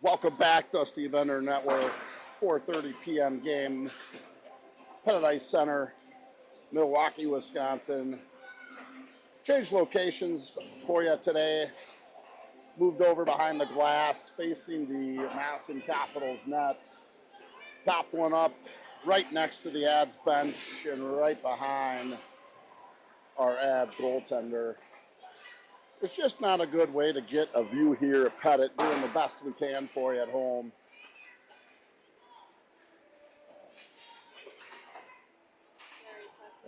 Welcome back, Dusty Bender Network, 4:30 p.m. game, Pettit Ice Center, Milwaukee, Wisconsin. Changed locations for you today. Moved over behind the glass, facing the Madison Capitals net. Topped one up right next to the Ads bench and right behind our Ads goaltender. It's just not a good way to get a view here at Pettit, doing the best we can for you at home.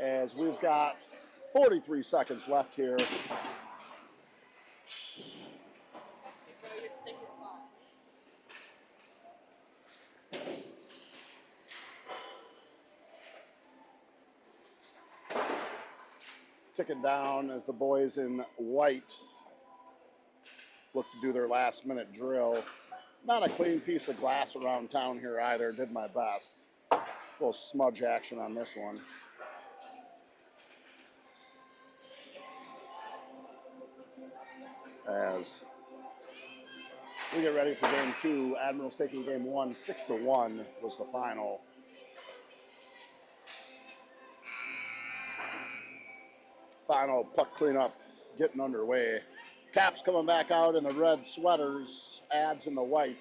As we've got 43 seconds left here. Ticking down as the boys in white look to do their last minute drill. Not a clean piece of glass around town here either. Did my best. A little smudge action on this one. As we get ready for game two, Admirals taking game one, 6-1 was the final. Final puck cleanup getting underway. Caps coming back out in the red sweaters, Ads in the white.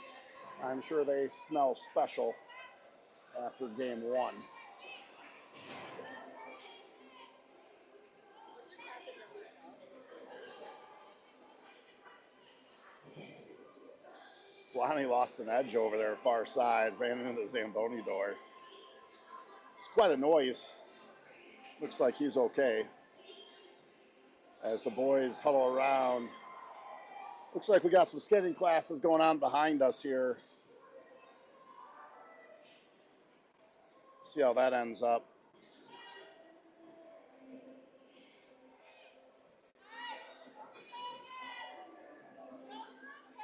I'm sure they smell special after game one. Lonnie lost an edge over there far side, ran into the Zamboni door. It's quite a noise. Looks like he's okay. As the boys huddle around. Looks like we got some skating classes going on behind us here. See how that ends up.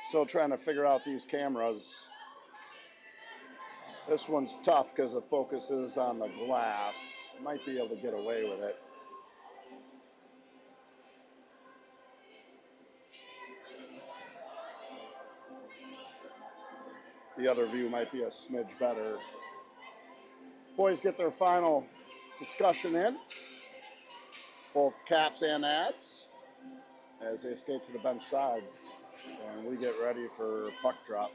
Still trying to figure out these cameras. This one's tough because the focus is on the glass. Might be able to get away with it. The other view might be a smidge better. Boys get their final discussion in. Both Caps and Ads as they skate to the bench side. And we get ready for puck drop.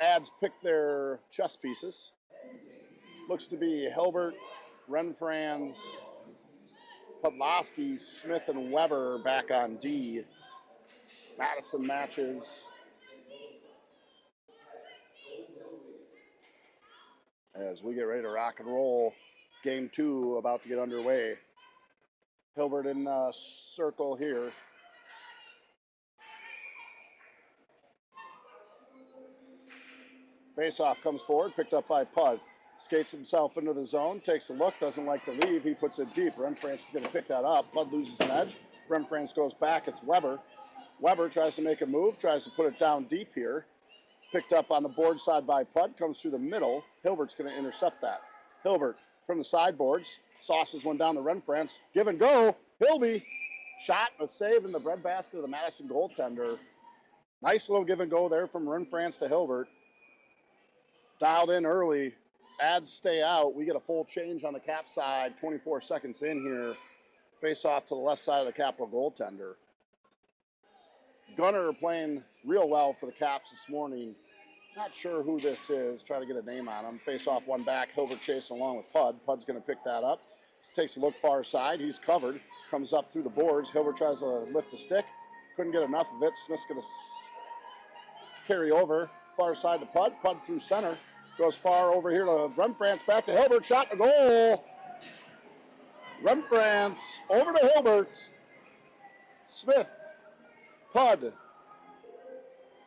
Ads pick their chess pieces. Looks to be Hilbert, Renfrans, Podlosky, Smith, and Weber back on D. Madison matches. As we get ready to rock and roll, game two about to get underway. Hilbert in the circle here. Faceoff comes forward, picked up by Pud. Skates himself into the zone, takes a look, doesn't like to leave. He puts it deep. Renfrans is going to pick that up. Pud loses an edge. Renfrans goes back. It's Weber. Weber tries to make a move, tries to put it down deep here. Picked up on the board side by Pud, comes through the middle. Hilbert's going to intercept that. Hilbert from the sideboards, sauces one down to Renfrans. Give and go. Hilby. Shot, a save in the breadbasket of the Madison goaltender. Nice little give and go there from Renfrans to Hilbert. Dialed in early. Ads stay out. We get a full change on the Cap side. 24 seconds in here. Face off to the left side of the Capital goaltender. Gunner playing real well for the Caps this morning. Not sure who this is. Try to get a name on him. Face off one back. Hilbert chasing along with Pud. Pud's going to pick that up. Takes a look far side. He's covered. Comes up through the boards. Hilbert tries to lift a stick. Couldn't get enough of it. Smith's going to carry over. Far side to Pud. Pud through center. Goes far over here to Renfrans. Back to Hilbert. Shot to goal. Renfrans over to Hilbert. Smith. Pud.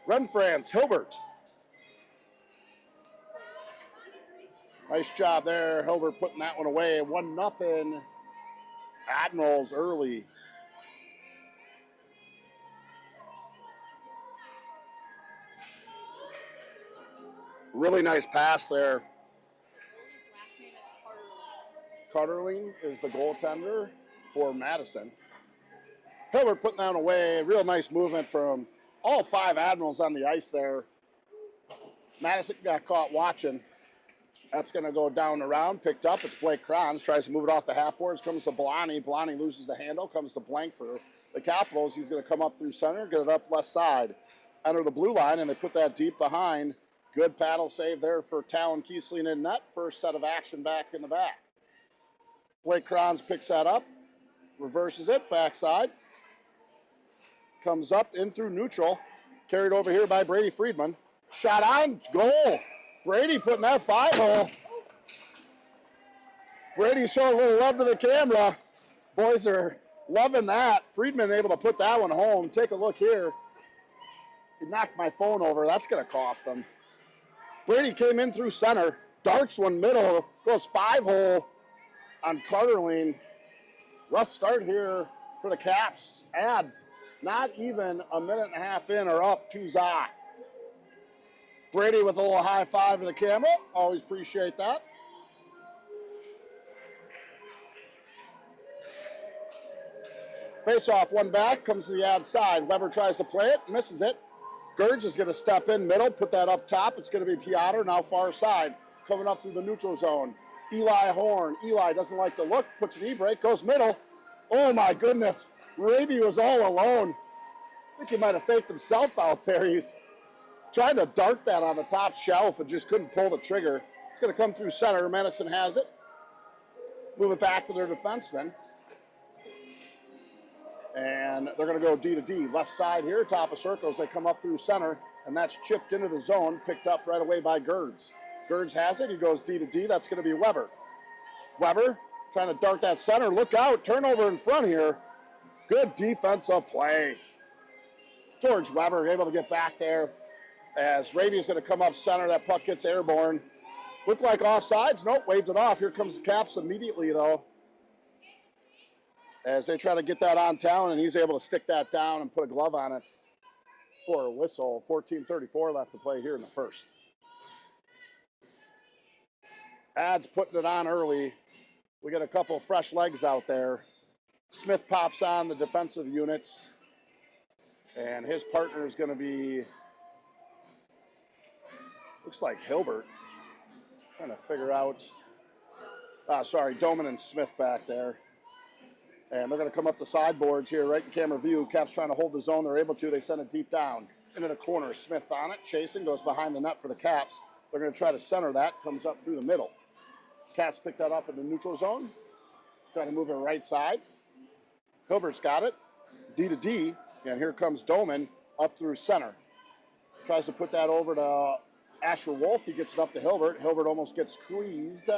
Renfrans. Hilbert. Nice job there. Hilbert putting that one away. 1-0. Admirals early. Really nice pass there. His last name is Carterling. Carterling is the goaltender for Madison. Hilbert putting that away. Real nice movement from all 5 Admirals on the ice there. Madison got caught watching. That's going to go down the round. Picked up. It's Blake Kranz. Tries to move it off the half boards. Comes to Blani. Blani loses the handle. Comes to Blank for the Capitals. He's going to come up through center. Get it up left side. Enter the blue line, and they put that deep behind. Good paddle save there for Talon Kiesling in net. First set of action back in the back. Blake Kranz picks that up. Reverses it. Backside. Comes up in through neutral. Carried over here by Brady Friedman. Shot on. Goal. Brady putting that 5-hole. Brady showing a little love to the camera. Boys are loving that. Friedman able to put that one home. Take a look here. He knocked my phone over. That's going to cost him. Brady came in through center. Darts one middle. Goes 5-hole on Carterling. Rough start here for the Caps. Adds not even a minute and a half in or up 2-0. Brady with a little high five to the camera. Always appreciate that. Face off, one back, comes to the ad side. Weber tries to play it, misses it. Gerge is going to step in middle, put that up top. It's going to be Piotr, now far side, coming up through the neutral zone. Eli Horn. Eli doesn't like the look, puts an e-brake, goes middle. Oh my goodness, Raby was all alone. I think he might have faked himself out there. He's trying to dart that on the top shelf and just couldn't pull the trigger. It's going to come through center. Madison has it. Move it back to their defenseman. And they're going to go D to D. Left side here, top of circles. They come up through center, and that's chipped into the zone, picked up right away by Gerds. Gerds has it. He goes D to D. That's going to be Weber. Weber trying to dart that center. Look out. Turnover in front here. Good defensive play. George Weber able to get back there as Raby's going to come up center. That puck gets airborne. Looked like offsides. Nope, waved it off. Here comes the Caps immediately, though, as they try to get that on Talon, and he's able to stick that down and put a glove on it for a whistle. 14:34 left to play here in the first. Ads putting it on early. We got a couple fresh legs out there. Smith pops on the defensive units, and his partner is going to be, looks like Hilbert. Trying to figure out, Doman and Smith back there. And they're going to come up the sideboards here, right in camera view. Caps trying to hold the zone. They're able to. They send it deep down into the corner. Smith on it. Chasing, goes behind the net for the Caps. They're going to try to center that. Comes up through the middle. Caps pick that up in the neutral zone. Trying to move it right side. Hilbert's got it. D to D. And here comes Doman up through center. Tries to put that over to Asher Wolf. He gets it up to Hilbert. Hilbert almost gets squeezed,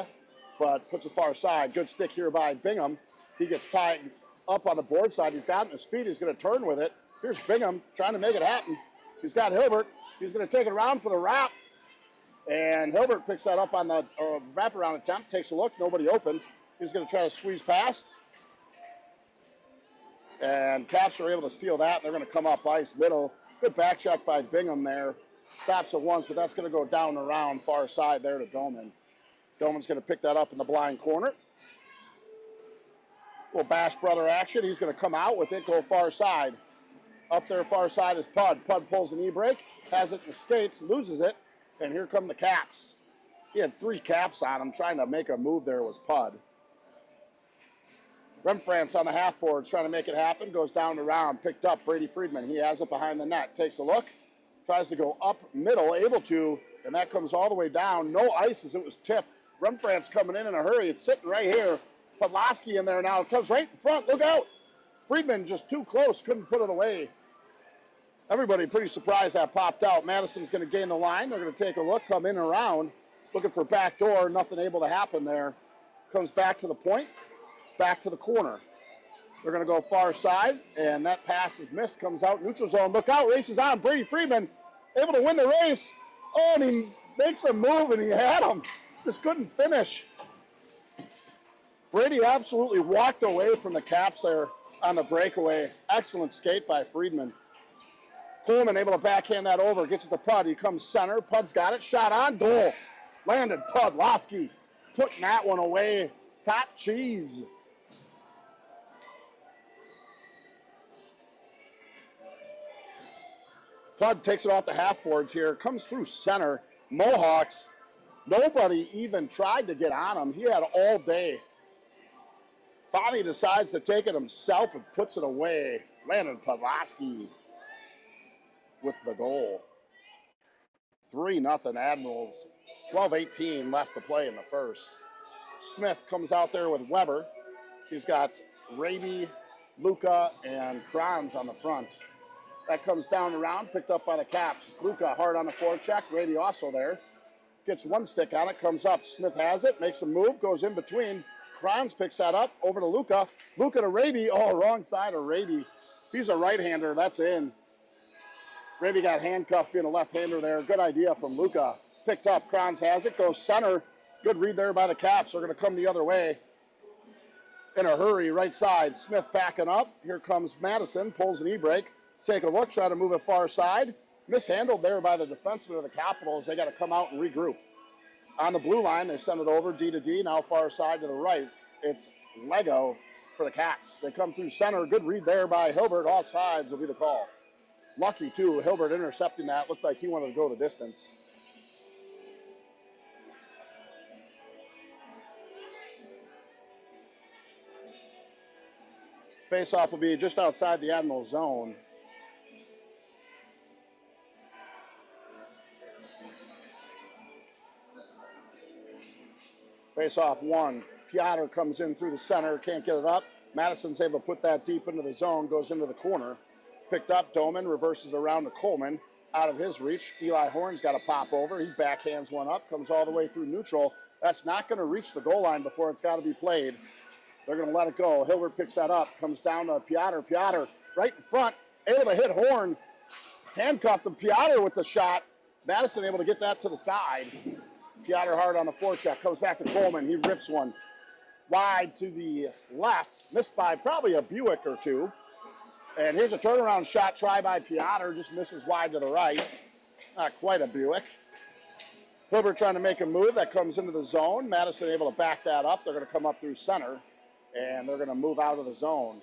but puts it far side. Good stick here by Bingham. He gets tied up on the board side. He's got it in his feet. He's going to turn with it. Here's Bingham trying to make it happen. He's got Hilbert. He's going to take it around for the wrap. And Hilbert picks that up on the wraparound attempt. Takes a look. Nobody open. He's going to try to squeeze past. And Caps are able to steal that. They're going to come up ice middle. Good back check by Bingham there. Stops it once, but that's going to go down the round far side there to Doman. Doman's going to pick that up in the blind corner. Little Bash brother action. He's going to come out with it, go far side. Up there far side is Pud. Pud pulls an e-brake, has it in the skates, loses it, and here come the Caps. He had 3 caps on him. Trying to make a move there was Pud. Remfrance on the half boards trying to make it happen. Goes down the round. Picked up Brady Friedman. He has it behind the net. Takes a look. Tries to go up middle. Able to. And that comes all the way down. No ice as it was tipped. Remfrance coming in a hurry. It's sitting right here. Podlaski in there now. It comes right in front. Look out. Friedman just too close. Couldn't put it away. Everybody pretty surprised that popped out. Madison's going to gain the line. They're going to take a look. Come in and around. Looking for back door. Nothing able to happen there. Comes back to the point. Back to the corner. They're going to go far side, and that pass is missed. Comes out neutral zone. Look out. Races on. Brady Friedman able to win the race. Oh, and he makes a move, and he had him. Just couldn't finish. Brady absolutely walked away from the Caps there on the breakaway. Excellent skate by Friedman. Coleman able to backhand that over, gets it to Pud. He comes center. Pud's got it. Shot on goal. Landed Pudlowski putting that one away. Top cheese. Pud takes it off the half boards here. Comes through center. Mohawks. Nobody even tried to get on him. He had all day. Finally decides to take it himself and puts it away. Landon Pudlowski with the goal. 3-0 Admirals. 12:18 left to play in the first. Smith comes out there with Weber. He's got Raby, Luca, and Kranz on the front. That comes down around, picked up by the Caps. Luca hard on the forecheck. Raby also there. Gets one stick on it, comes up. Smith has it, makes a move, goes in between. Kranz picks that up, over to Luca. Luca to Raby. Oh, wrong side of Raby. If he's a right-hander, that's in. Raby got handcuffed being a left-hander there. Good idea from Luca. Picked up, Kranz has it, goes center. Good read there by the Caps. They're going to come the other way. In a hurry, right side. Smith backing up. Here comes Madison, pulls an e-brake. Take a look, try to move it far side. Mishandled there by the defenseman of the Capitals. They got to come out and regroup. On the blue line, they send it over D to D, now far side to the right. It's Lego for the Caps. They come through center. Good read there by Hilbert. All sides will be the call. Lucky, too. Hilbert intercepting that. Looked like he wanted to go the distance. Face-off will be just outside the Admiral zone. Face-off one. Piotr comes in through the center, can't get it up. Madison's able to put that deep into the zone, goes into the corner. Picked up, Doman reverses around to Coleman. Out of his reach, Eli Horn's got to pop over. He backhands one up, comes all the way through neutral. That's not going to reach the goal line before it's got to be played. They're going to let it go. Hilbert picks that up, comes down to Piotr. Piotr right in front, able to hit Horn. Handcuffed him. Piotr with the shot. Madison able to get that to the side. Piotr hard on the forecheck, comes back to Coleman. He rips one wide to the left, missed by probably a Buick or two. And here's a turnaround shot try by Piotr, just misses wide to the right. Not quite a Buick. Hilbert trying to make a move that comes into the zone. Madison able to back that up. They're going to come up through center, and they're going to move out of the zone.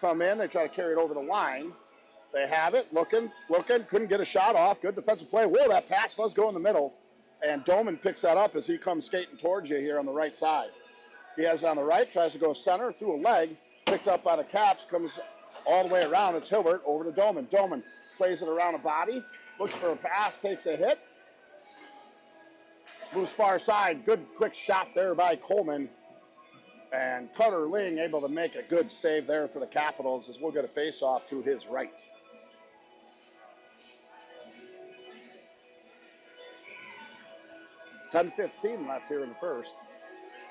Come in, they try to carry it over the line. They have it, looking, couldn't get a shot off. Good defensive play. Whoa, that pass does go in the middle. And Doman picks that up as he comes skating towards you here on the right side. He has it on the right, tries to go center, through a leg, picked up by the Caps, comes all the way around. It's Hilbert over to Doman. Doman plays it around a body, looks for a pass, takes a hit, moves far side. Good quick shot there by Coleman. And Cutter Ling able to make a good save there for the Capitals as we'll get a face-off to his right. $10:15 left here in the first.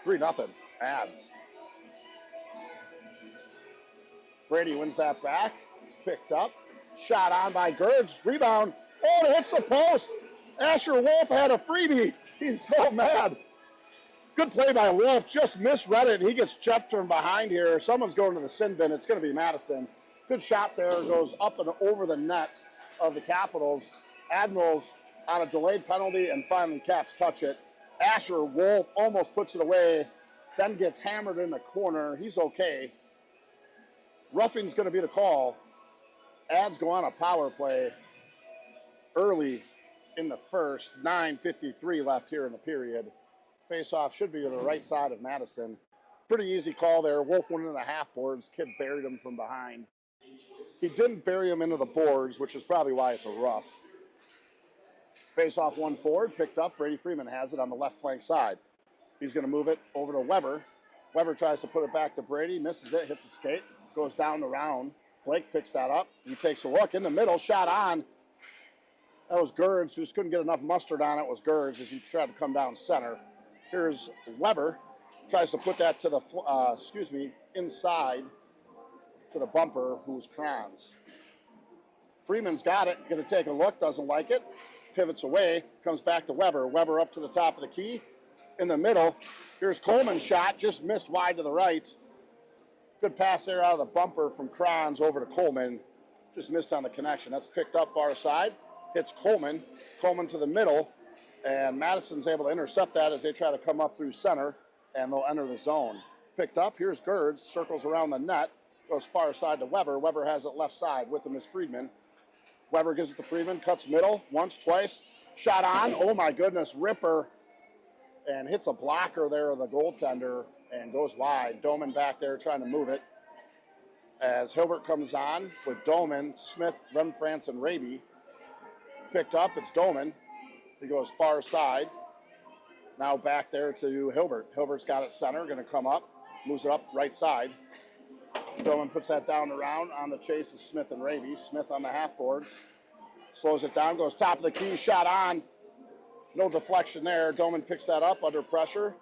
3-0, Ads. Brady wins that back. It's picked up. Shot on by Gerds. Rebound. Oh, it hits the post. Asher Wolf had a freebie. He's so mad. Good play by Wolf. Just misread it. He gets checked from behind here. Someone's going to the sin bin. It's going to be Madison. Good shot there. Goes up and over the net of the Capitals. Admirals on a delayed penalty, and finally Caps touch it. Asher Wolf almost puts it away, then gets hammered in the corner. He's okay. Roughing's going to be the call. Ads go on a power play early in the first. 9:53 left here in the period. Face-off should be to the right side of Madison. Pretty easy call there. Wolf went into the half boards. Kid buried him from behind. He didn't bury him into the boards, which is probably why it's a rough. Face-off one forward, picked up. Brady Freeman has it on the left flank side. He's going to move it over to Weber. Weber tries to put it back to Brady, misses it, hits a skate, goes down the round. Blake picks that up. He takes a look in the middle, shot on. That was Gerds, just couldn't get enough mustard on it. Was Gerds as he tried to come down center. Here's Weber, tries to put that to the, inside to the bumper, who's Kranz. Freeman's got it, going to take a look, doesn't like it. Pivots away, comes back to Weber. Weber up to the top of the key. In the middle, here's Coleman's shot, just missed wide to the right. Good pass there out of the bumper from Kranz over to Coleman. Just missed on the connection. That's picked up far side. Hits Coleman. Coleman to the middle. And Madison's able to intercept that as they try to come up through center. And they'll enter the zone. Picked up. Here's Gerds. Circles around the net. Goes far side to Weber. Weber has it left side. With him is Friedman. Weber gives it to Friedman. Cuts middle. Once, twice. Shot on. Oh, my goodness. Ripper. And hits a blocker there of the goaltender. And goes wide. Doman back there trying to move it. As Hilbert comes on with Doman, Smith, Renfrance, and Raby. Picked up. It's Doman. He goes far side. Now back there to Hilbert. Hilbert's got it center. Going to come up. Moves it up right side. Doman puts that down around. On the chase is Smith and Raby. Smith on the half boards. Slows it down. Goes top of the key. Shot on. No deflection there. Doman picks that up under pressure.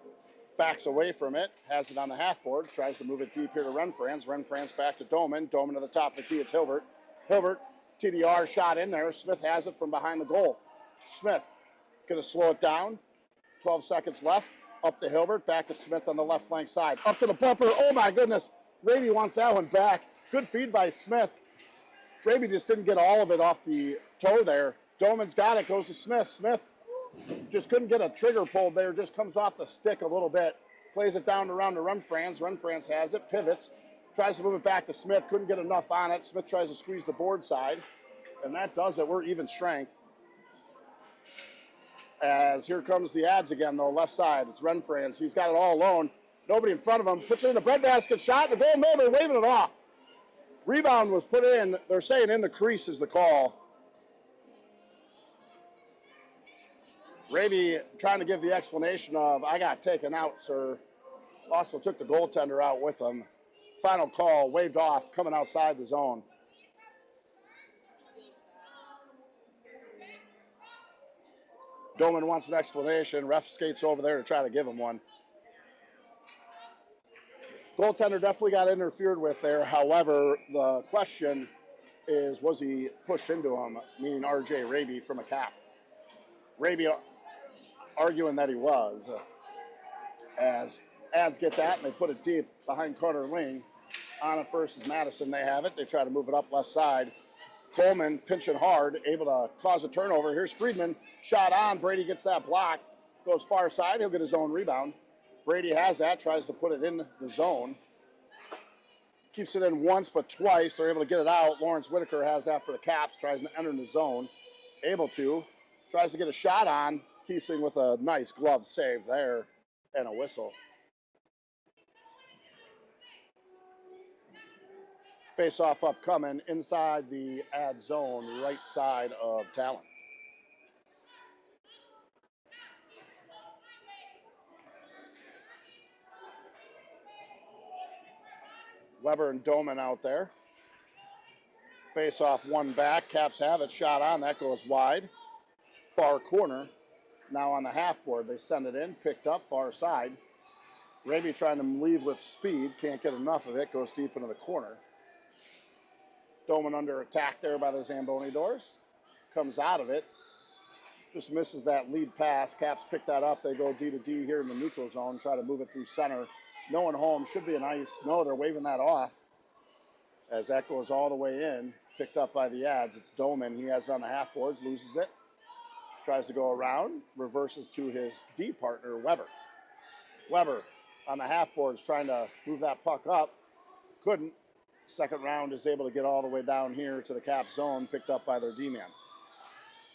Backs away from it. Has it on the half board. Tries to move it deep here to Renfrance. Renfrance back to Doman. Doman to the top of the key. It's Hilbert. Hilbert. TDR shot in there. Smith has it from behind the goal. Smith going to slow it down. 12 seconds left. Up to Hilbert. Back to Smith on the left flank side. Up to the bumper. Oh, my goodness. Raby wants that one back. Good feed by Smith. Raby just didn't get all of it off the toe there. Doman's got it. Goes to Smith. Smith just couldn't get a trigger pulled there. Just comes off the stick a little bit. Plays it down around to Renfrance. Renfrance has it. Pivots. Tries to move it back to Smith. Couldn't get enough on it. Smith tries to squeeze the board side. And that does it. We're even strength. As here comes the ads again, though, left side. It's Renfrance. He's got it all alone. Nobody in front of him. Puts it in the breadbasket. Shot. The goal. No, they're waving it off. Rebound was put in. They're saying in the crease is the call. Raby trying to give the explanation of, I got taken out, sir. Also took the goaltender out with him. Final call, waved off, coming outside the zone. Doman wants an explanation. Ref skates over there to try to give him one. Goaltender definitely got interfered with there. However, the question is, was he pushed into him, meaning R.J. Raby from a cap? Raby arguing that he was. As ads get that, and they put it deep behind Carter Ling. On it first is Madison. They have it. They try to move it up left side. Coleman pinching hard, able to cause a turnover. Here's Friedman. Shot on. Brady gets that blocked. Goes far side. He'll get his own rebound. Brady has that. Tries to put it in the zone. Keeps it in once but twice. They're able to get it out. Lawrence Whitaker has that for the Caps. Tries to enter in the zone. Able to. Tries to get a shot on. Kiesling with a nice glove save there. And a whistle. Face-off upcoming inside the ad zone, right side of Talon. Weber and Doman out there. Face-off one back. Caps have it. Shot on. That goes wide. Far corner. Now on the half board. They send it in. Picked up. Far side. Raby trying to leave with speed. Can't get enough of it. Goes deep into the corner. Doman under attack there by the Zamboni doors. Comes out of it. Just misses that lead pass. Caps pick that up. They go D to D here in the neutral zone. Try to move it through center. No one home. Should be an ice. No, they're waving that off. As that goes all the way in. Picked up by the ads. It's Doman. He has it on the half boards. Loses it. Tries to go around. Reverses to his D partner, Weber. Weber on the half boards trying to move that puck up. Couldn't. Second round is able to get all the way down here to the cap zone, picked up by their D-man.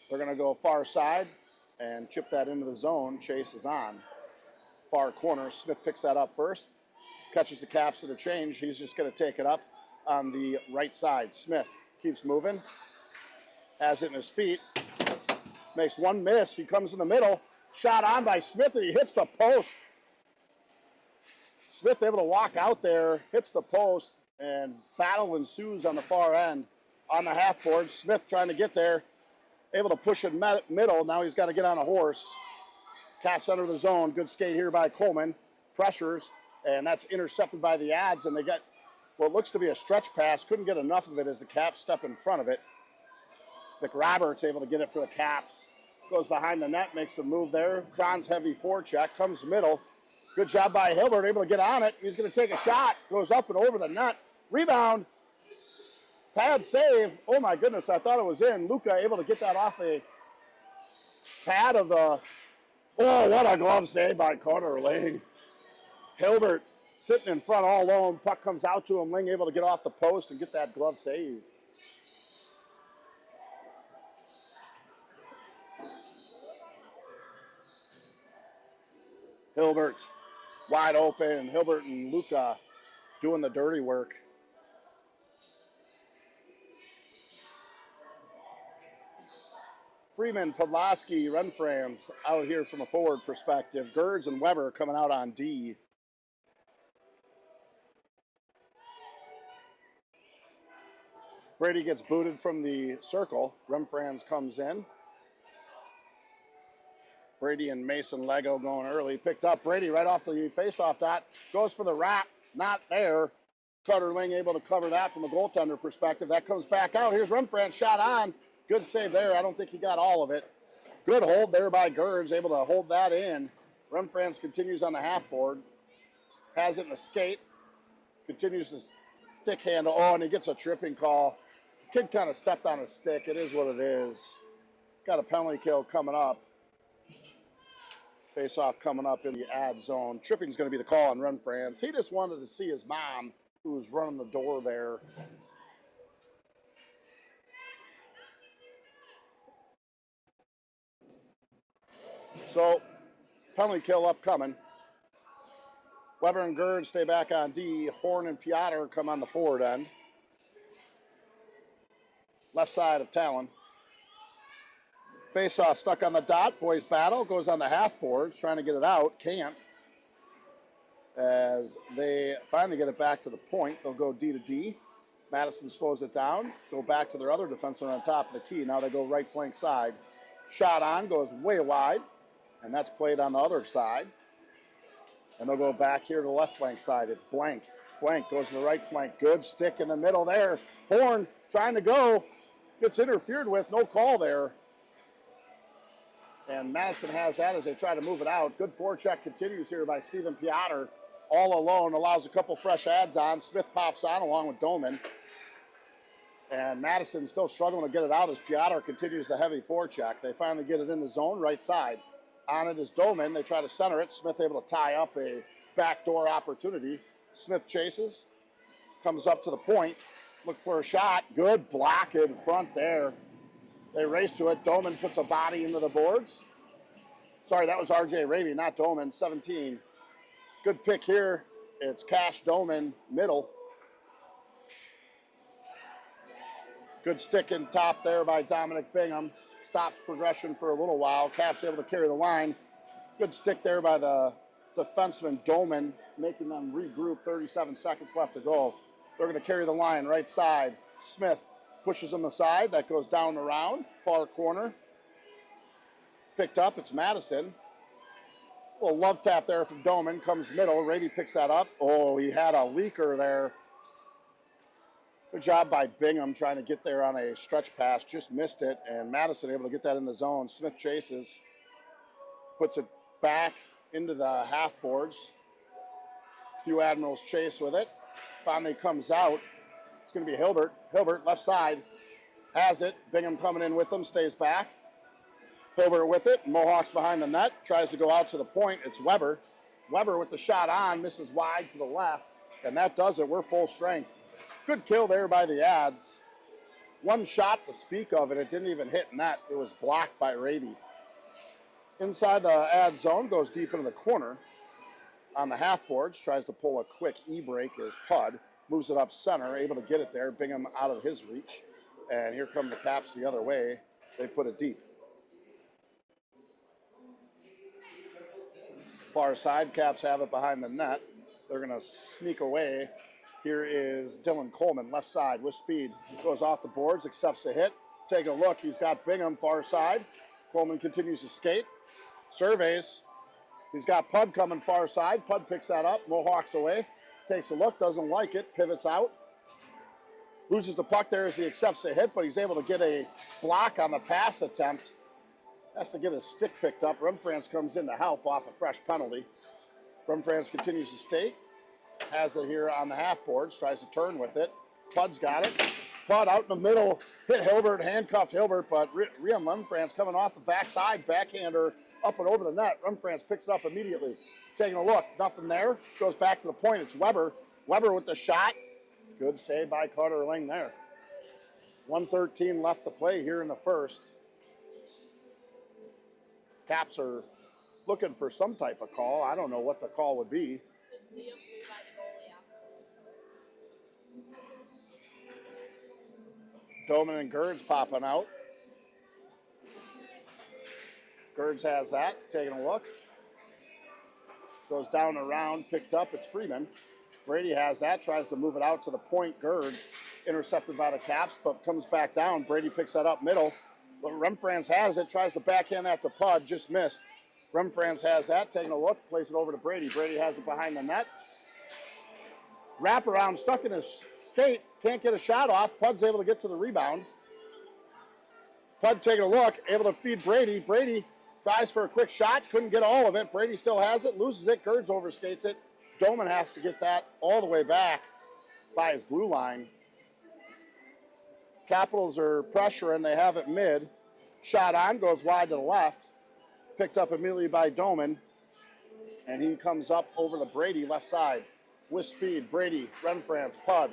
They're going to go far side and chip that into the zone. Chase is on. Far corner. Smith picks that up first. Catches the Caps to the change. He's just going to take it up on the right side. Smith keeps moving. Has it in his feet. Makes one miss. He comes in the middle. Shot on by Smith, and he hits the post. Smith able to walk out there, hits the post, and battle ensues on the far end. On the half board, Smith trying to get there, able to push it middle. Now he's got to get on a horse. Caps under the zone. Good skate here by Coleman. Pressures, and that's intercepted by the ads, and they got what looks to be a stretch pass. Couldn't get enough of it as the Caps step in front of it. McRoberts able to get it for the Caps. Goes behind the net, makes a move there. Kron's heavy forecheck, comes middle. Good job by Hilbert, able to get on it. He's going to take a shot. Goes up and over the net. Rebound. Pad save. Oh my goodness, I thought it was in. Luca able to get that off a pad of the, oh, what a glove save by Carter Ling. Hilbert sitting in front all alone. Puck comes out to him. Ling able to get off the post and get that glove save. Hilbert wide open. Hilbert and Luca doing the dirty work. Freeman, Podlaski, Renfrans out here from a forward perspective. Gerds and Weber coming out on D. Brady gets booted from the circle. Renfrans comes in. Brady and Mason Lego going early. Picked up Brady right off the faceoff dot. Goes for the wrap. Not there. Carter Ling able to cover that from a goaltender perspective. That comes back out. Here's Renfrans, shot on. Good save there. I don't think he got all of it. Good hold there by Gerds, able to hold that in. Renfrans continues on the half board. Has it in the skate. Continues to stick handle. Oh, and he gets a tripping call. Kid kind of stepped on his stick. It is what it is. Got a penalty kill coming up. Face-off coming up in the ad zone. Tripping's going to be the call on Renfrans. He just wanted to see his mom, who was running the door there. So, penalty kill upcoming. Weber and Gerd stay back on D. Horn and Piotr come on the forward end. Left side of Talon. Face-off stuck on the dot. Boys battle. Goes on the half boards. Trying to get it out. Can't. As they finally get it back to the point. They'll go D to D. Madison slows it down. Go back to their other defenseman on top of the key. Now they go right flank side. Shot on. Goes way wide. And that's played on the other side. And they'll go back here to the left flank side. It's Blank. Blank goes to the right flank. Good stick in the middle there. Horn trying to go. Gets interfered with. No call there. And Madison has that as they try to move it out. Good forecheck continues here by Steven Piotr. All alone. Allows a couple fresh ads on. Smith pops on along with Doman. And Madison still struggling to get it out as Piotr continues the heavy forecheck. They finally get it in the zone, right side. On it is Doman. They try to center it. Smith able to tie up a backdoor opportunity. Smith chases. Comes up to the point. Look for a shot. Good block in front there. They race to it. Doman puts a body into the boards. Sorry, that was RJ Raby, not Doman. 17. Good pick here. It's Cash Doman, middle. Good stick in top there by Dominic Bingham. Stops progression for a little while. Caps able to carry the line. Good stick there by the defenseman Doman, making them regroup. 37 seconds left to go. They're going to carry the line right side. Smith pushes them aside. That goes down around. Far corner. Picked up. It's Madison. A little love tap there from Doman. Comes middle. Raby picks that up. Oh, he had a leaker there. Good job by Bingham trying to get there on a stretch pass. Just missed it. And Madison able to get that in the zone. Smith chases. Puts it back into the half boards. A few Admirals chase with it. Finally comes out. It's going to be Hilbert. Hilbert, left side. Has it. Bingham coming in with them. Stays back. Hilbert with it. Mohawks behind the net. Tries to go out to the point. It's Weber. Weber with the shot on. Misses wide to the left. And that does it. We're full strength. Good kill there by the Ads. One shot to speak of, and it didn't even hit net. It was blocked by Raby. Inside the ad zone, goes deep into the corner. On the half boards, tries to pull a quick e-break as Pud. Moves it up center, able to get it there. Bingham out of his reach. And here come the Caps the other way. They put it deep. Far side, Caps have it behind the net. They're going to sneak away. Here is Dylan Coleman, left side with speed. Goes off the boards, accepts the hit. Take a look. He's got Bingham far side. Coleman continues to skate. Surveys. He's got Pud coming far side. Pud picks that up. Mohawks away. Takes a look. Doesn't like it. Pivots out. Loses the puck there as he accepts the hit, but he's able to get a block on the pass attempt. Has to get his stick picked up. Renfrans comes in to help off a fresh penalty. Renfrans continues to skate. Has it here on the half boards, tries to turn with it. Pud's got it. Pud out in the middle, hit Hilbert, handcuffed Hilbert, but Riam Renfrance coming off the backside, backhander up and over the net. Renfrance picks it up immediately. Taking a look, nothing there. Goes back to the point, it's Weber. Weber with the shot. Good save by Carter Ling there. 1:13 left to play here in the first. Caps are looking for some type of call. I don't know what the call would be. Doman and Gerds popping out. Gerds has that, taking a look. Goes down and around, picked up, it's Freeman. Brady has that, tries to move it out to the point. Gerds intercepted by the Caps, but comes back down. Brady picks that up middle. But Renfrance has it, tries to backhand that to Pud, just missed. Renfrance has that, taking a look, plays it over to Brady. Brady has it behind the net. Wraparound, stuck in his skate, can't get a shot off. Pud's able to get to the rebound. Pud taking a look, able to feed Brady. Brady tries for a quick shot, couldn't get all of it. Brady still has it, loses it, Gerds overskates it. Doman has to get that all the way back by his blue line. Capitals are pressuring, they have it mid. Shot on, goes wide to the left. Picked up immediately by Doman. And he comes up over to Brady, left side. With speed, Brady, Renfrance, Pud.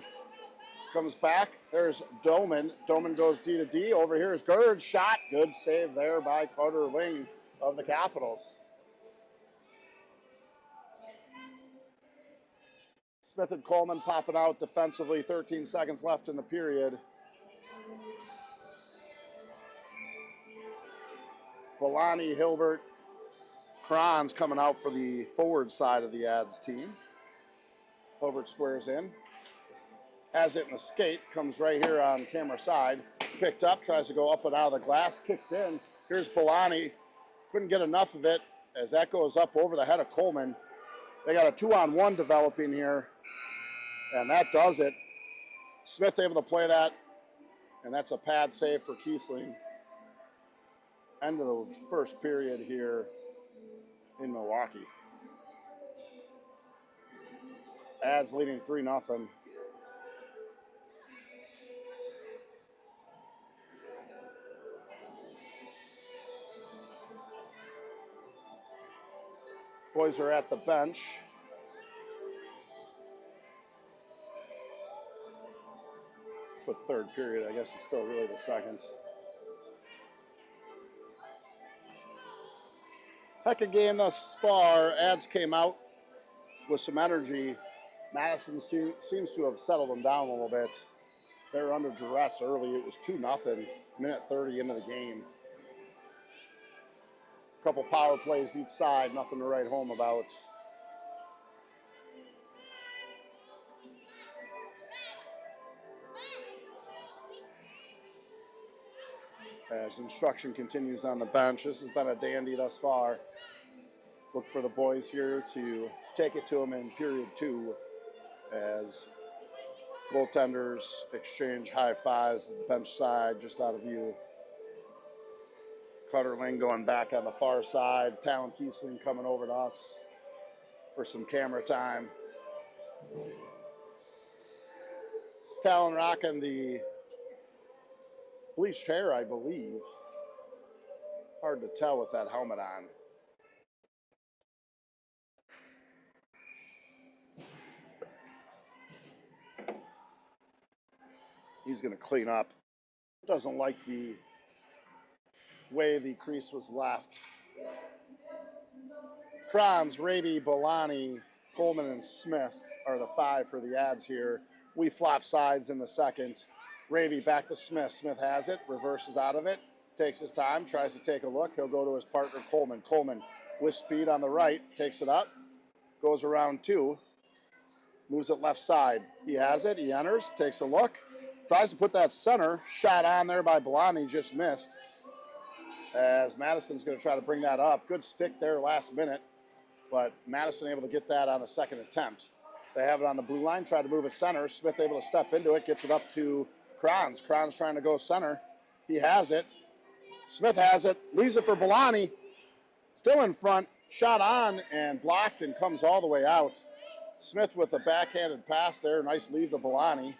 Comes back, there's Doman. Doman goes D to D. Over here is Gerds, shot. Good save there by Carter Ling of the Capitals. Smith and Coleman popping out defensively. 13 seconds left in the period. Bolani, Hilbert, Kranz coming out for the forward side of the Ads team. Hilbert squares in. Has it in the skate. Comes right here on camera side. Picked up. Tries to go up and out of the glass. Kicked in. Here's Bolani. Couldn't get enough of it as that goes up over the head of Coleman. They got a 2-on-1 developing here. And that does it. Smith able to play that. And that's a pad save for Kiesling. End of the first period here in Milwaukee. Ads leading 3-0. Boys are at the bench. Put third period, I guess it's still really the second. Heck of a game thus far. Ads came out with some energy. Madison seems to have settled them down a little bit. They were under duress early. It was 2-0, minute 30 into the game. A couple power plays each side, nothing to write home about. As instruction continues on the bench, this has been a dandy thus far. Look for the boys here to take it to them in period 2 as goaltenders exchange high fives, bench side just out of view. Carter Ling going back on the far side. Talon Kiesling coming over to us for some camera time. Talon rocking the bleached hair, I believe. Hard to tell with that helmet on. He's going to clean up. Doesn't like the way the crease was left. Kranz, Raby, Bolani, Coleman, and Smith are the 5 for the Ads here. We flop sides in the second. Raby back to Smith. Smith has it, reverses out of it, takes his time, tries to take a look. He'll go to his partner, Coleman. Coleman with speed on the right, takes it up, goes around 2, moves it left side. He has it, he enters, takes a look, tries to put that center, shot on there by Bolani, just missed. As Madison's going to try to bring that up. Good stick there last minute, but Madison able to get that on a second attempt. They have it on the blue line, try to move it center. Smith able to step into it, gets it up to Kranz. Kranz trying to go center. He has it. Smith has it, leaves it for Bolani. Still in front, shot on and blocked and comes all the way out. Smith with a backhanded pass there, nice leave to Bolani.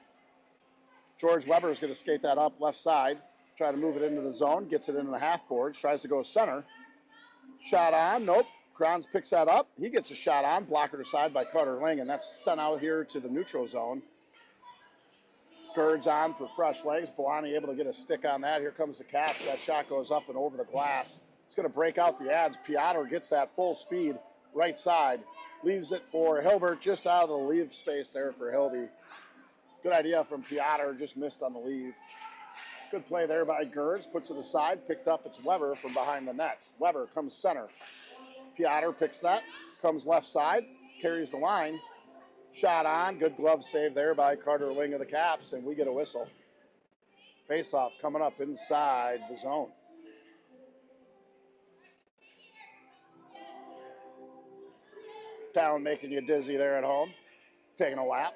George Weber is going to skate that up left side, try to move it into the zone, gets it into the half boards, tries to go center. Shot on, nope. Kranz picks that up. He gets a shot on, blocker to side by Carter Ling, and that's sent out here to the neutral zone. Gerd's on for fresh legs. Belani able to get a stick on that. Here comes the Caps. That shot goes up and over the glass. It's going to break out the ads. Piotr gets that full speed right side. Leaves it for Hilbert, just out of the leave space there for Hilby. Good idea from Piotr, just missed on the leave. Good play there by Gerds, puts it aside, picked up, it's Weber from behind the net. Weber comes center. Piotr picks that, comes left side, carries the line. Shot on, good glove save there by Carter Ling of the Caps, and we get a whistle. Face-off coming up inside the zone. Town making you dizzy there at home, taking a lap.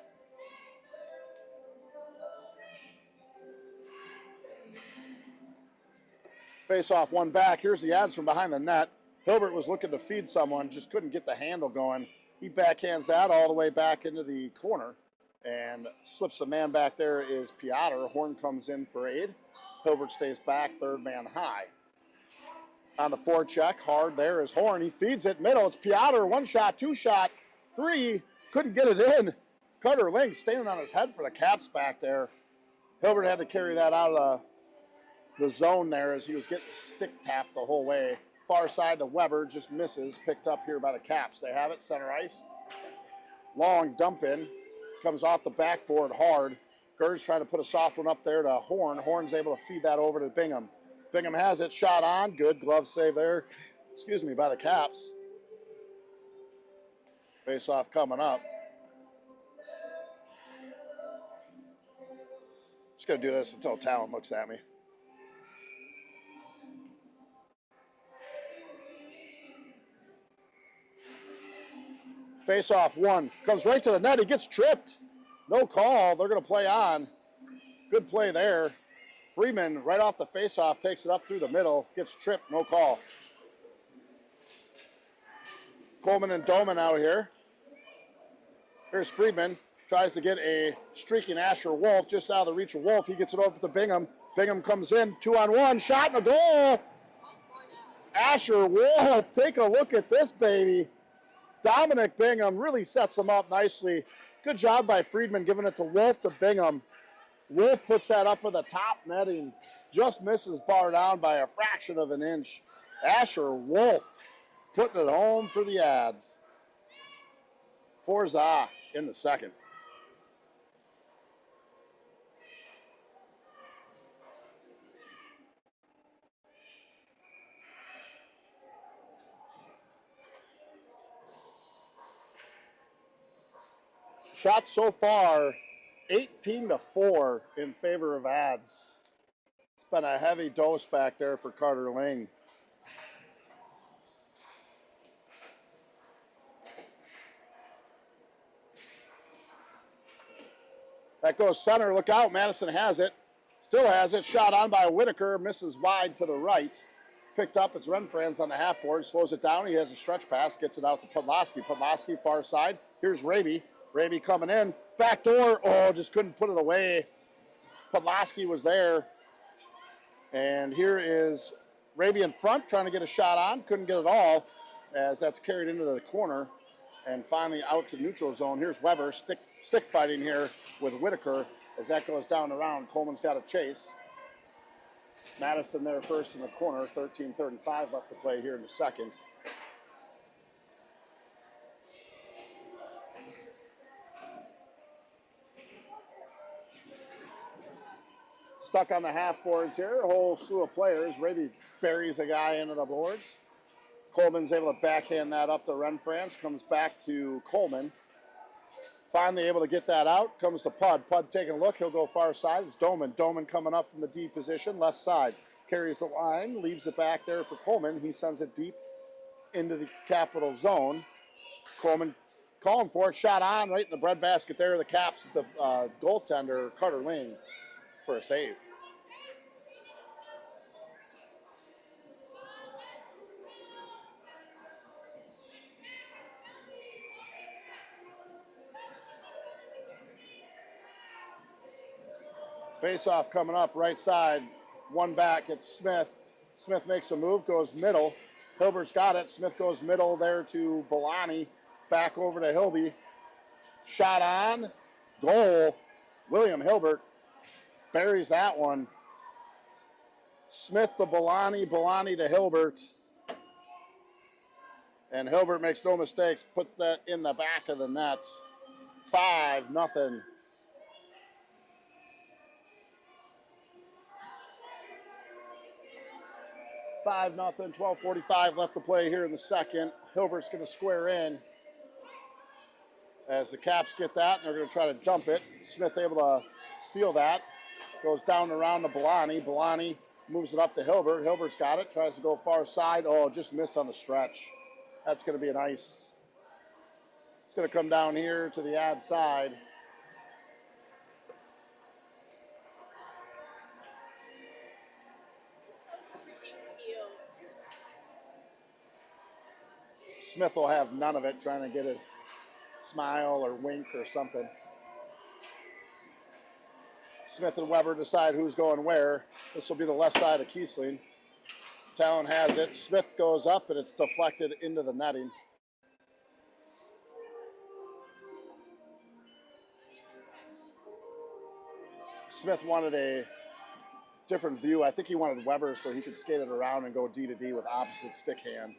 Face off one back. Here's the ads from behind the net. Hilbert was looking to feed someone, just couldn't get the handle going. He backhands that all the way back into the corner and slips a man back there is Piotr. Horn comes in for aid. Hilbert stays back, third man high. On the forecheck, hard there is Horn. He feeds it middle. It's Piotr, one shot, two shot, three. Couldn't get it in. Carter Ling standing on his head for the Caps back there. Hilbert had to carry that out of the zone there as he was getting stick tapped the whole way. Far side to Weber, just misses, picked up here by the Caps. They have it, center ice. Long dump in, comes off the backboard hard. Gerd's trying to put a soft one up there to Horn. Horn's able to feed that over to Bingham. Bingham has it, shot on, good glove save there, by the Caps. Face off coming up. Just gonna do this until Talon looks at me. Face off one, comes right to the net, he gets tripped. No call, they're gonna play on. Good play there. Freeman, right off the face-off, takes it up through the middle, gets tripped, no call. Coleman and Doman out here. Here's Friedman, tries to get a streaking Asher Wolf, just out of the reach of Wolf. He gets it over to Bingham. Bingham comes in, 2-on-1, shot and a goal. Asher Wolf, take a look at this baby. Dominic Bingham really sets him up nicely. Good job by Friedman giving it to Wolf to Bingham. Wolf puts that up with the top netting. Just misses bar down by a fraction of an inch. Asher Wolf putting it home for the ads. Forza in the second. Shots so far, 18-4 in favor of ads. It's been a heavy dose back there for Carter Ling. That goes center, look out, Madison has it. Still has it, shot on by Whitaker, misses wide to the right. Picked up, it's Renfranz on the half board, slows it down, he has a stretch pass, gets it out to Podlaski. Podlaski, far side, here's Raby. Raby coming in, back door, oh, just couldn't put it away. Podlaski was there. And here is Raby in front, trying to get a shot on, couldn't get it all, as that's carried into the corner. And finally out to neutral zone. Here's Weber, stick fighting here with Whitaker. As that goes down around, Coleman's got a chase. Madison there first in the corner, 13:35 left to play here in the second. Stuck on the half boards here, a whole slew of players. Raby buries a guy into the boards. Coleman's able to backhand that up to Renfranz, comes back to Coleman. Finally able to get that out, comes to Pud. Pud taking a look, he'll go far side. It's Doman. Doman coming up from the D position, left side. Carries the line, leaves it back there for Coleman. He sends it deep into the capital zone. Coleman calling for it, shot on right in the breadbasket there. The Caps, the goaltender, Carter Ling, for a save. Face-off coming up, right side. One back, it's Smith. Smith makes a move, goes middle. Hilbert's got it. Smith goes middle there to Belani. Back over to Hilby. Shot on. Goal. William Hilbert buries that one. Smith to Belani, Belani to Hilbert. And Hilbert makes no mistakes, puts that in the back of the net. 5-0. Five nothing. 12:45 left to play here in the second. Hilbert's going to square in as the Caps get that, and they're going to try to dump it. Smith able to steal that. Goes down and around to Belani. Belani moves it up to Hilbert. Hilbert's got it. Tries to go far side. Oh, just missed on the stretch. That's going to be an ice. It's going to come down here to the ad side. Smith will have none of it, trying to get his smile or wink or something. Smith and Weber decide who's going where. This will be the left side of Kiesling. Talon has it. Smith goes up, and it's deflected into the netting. Smith wanted a different view. I think he wanted Weber so he could skate it around and go D to D with opposite stick hand.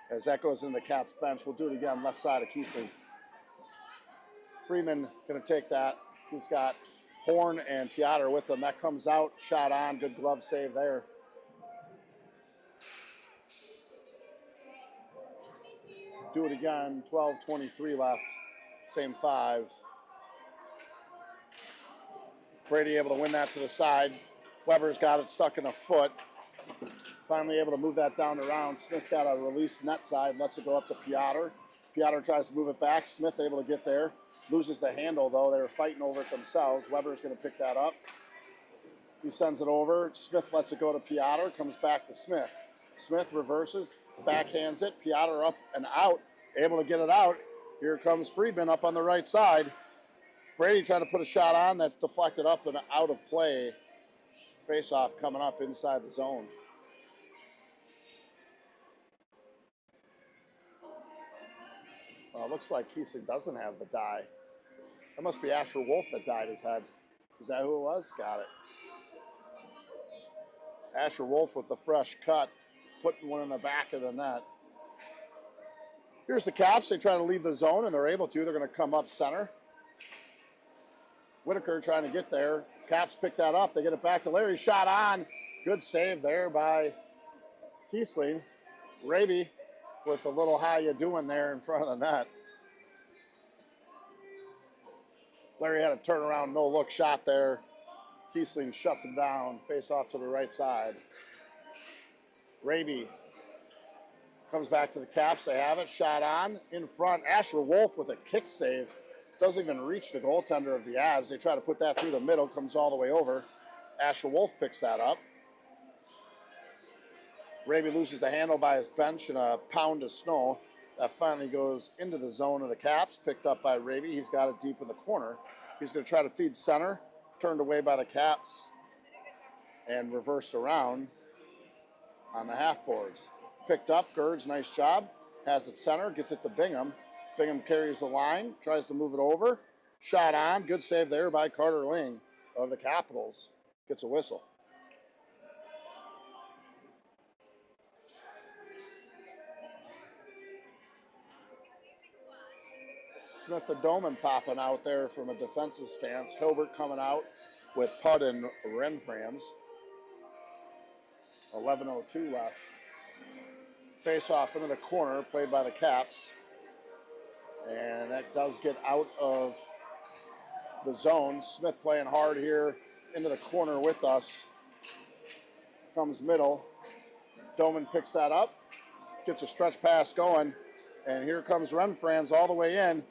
As that goes into the Caps bench, we'll do it again, left side of Kiesling. Freeman going to take that. He's got Horn and Piotr with him. That comes out, shot on, good glove save there. Do it again, 12:23 left, same 5. Brady able to win that to the side. Weber's got it stuck in a foot. Finally able to move that down around. Smith's got a release net side, lets it go up to Piotr. Piotr tries to move it back. Smith able to get there. Loses the handle, though. They were fighting over it themselves. Weber's going to pick that up. He sends it over. Smith lets it go to Piotr. Comes back to Smith. Smith reverses, backhands it. Piotr up and out. Able to get it out. Here comes Friedman up on the right side. Brady trying to put a shot on. That's deflected up and out of play. Face-off coming up inside the zone. Well, it looks like Kiesling doesn't have the die. That must be Asher Wolf that dyed his head. Is that who it was? Got it. Asher Wolf with the fresh cut, putting one in the back of the net. Here's the Caps. They try to leave the zone, and they're able to. They're going to come up center. Whitaker trying to get there. Caps pick that up. They get it back to Larry. Shot on. Good save there by Kiesling. Raby with a little how you doing there in front of the net. Larry had a turnaround, no-look shot there. Kiesling shuts him down. Face off to the right side. Raby comes back to the Caps. They have it. Shot on. In front. Asher Wolf with a kick save. Doesn't even reach the goaltender of the Avs. They try to put that through the middle. Comes all the way over. Asher Wolf picks that up. Raby loses the handle by his bench and a pound of snow. That finally goes into the zone of the Caps. Picked up by Raby. He's got it deep in the corner. He's going to try to feed center. Turned away by the Caps. And reversed around on the half boards. Picked up. Gerds, nice job. Has it center. Gets it to Bingham. Bingham carries the line. Tries to move it over. Shot on. Good save there by Carter Ling of the Capitals. Gets a whistle. Smith and Doman popping out there from a defensive stance. Hilbert coming out with Pudd and Renfrans. 11:02 left. Face off into the corner, played by the Caps. And that does get out of the zone. Smith playing hard here into the corner with us. Comes middle. Doman picks that up. Gets a stretch pass going. And here comes Renfrans all the way in.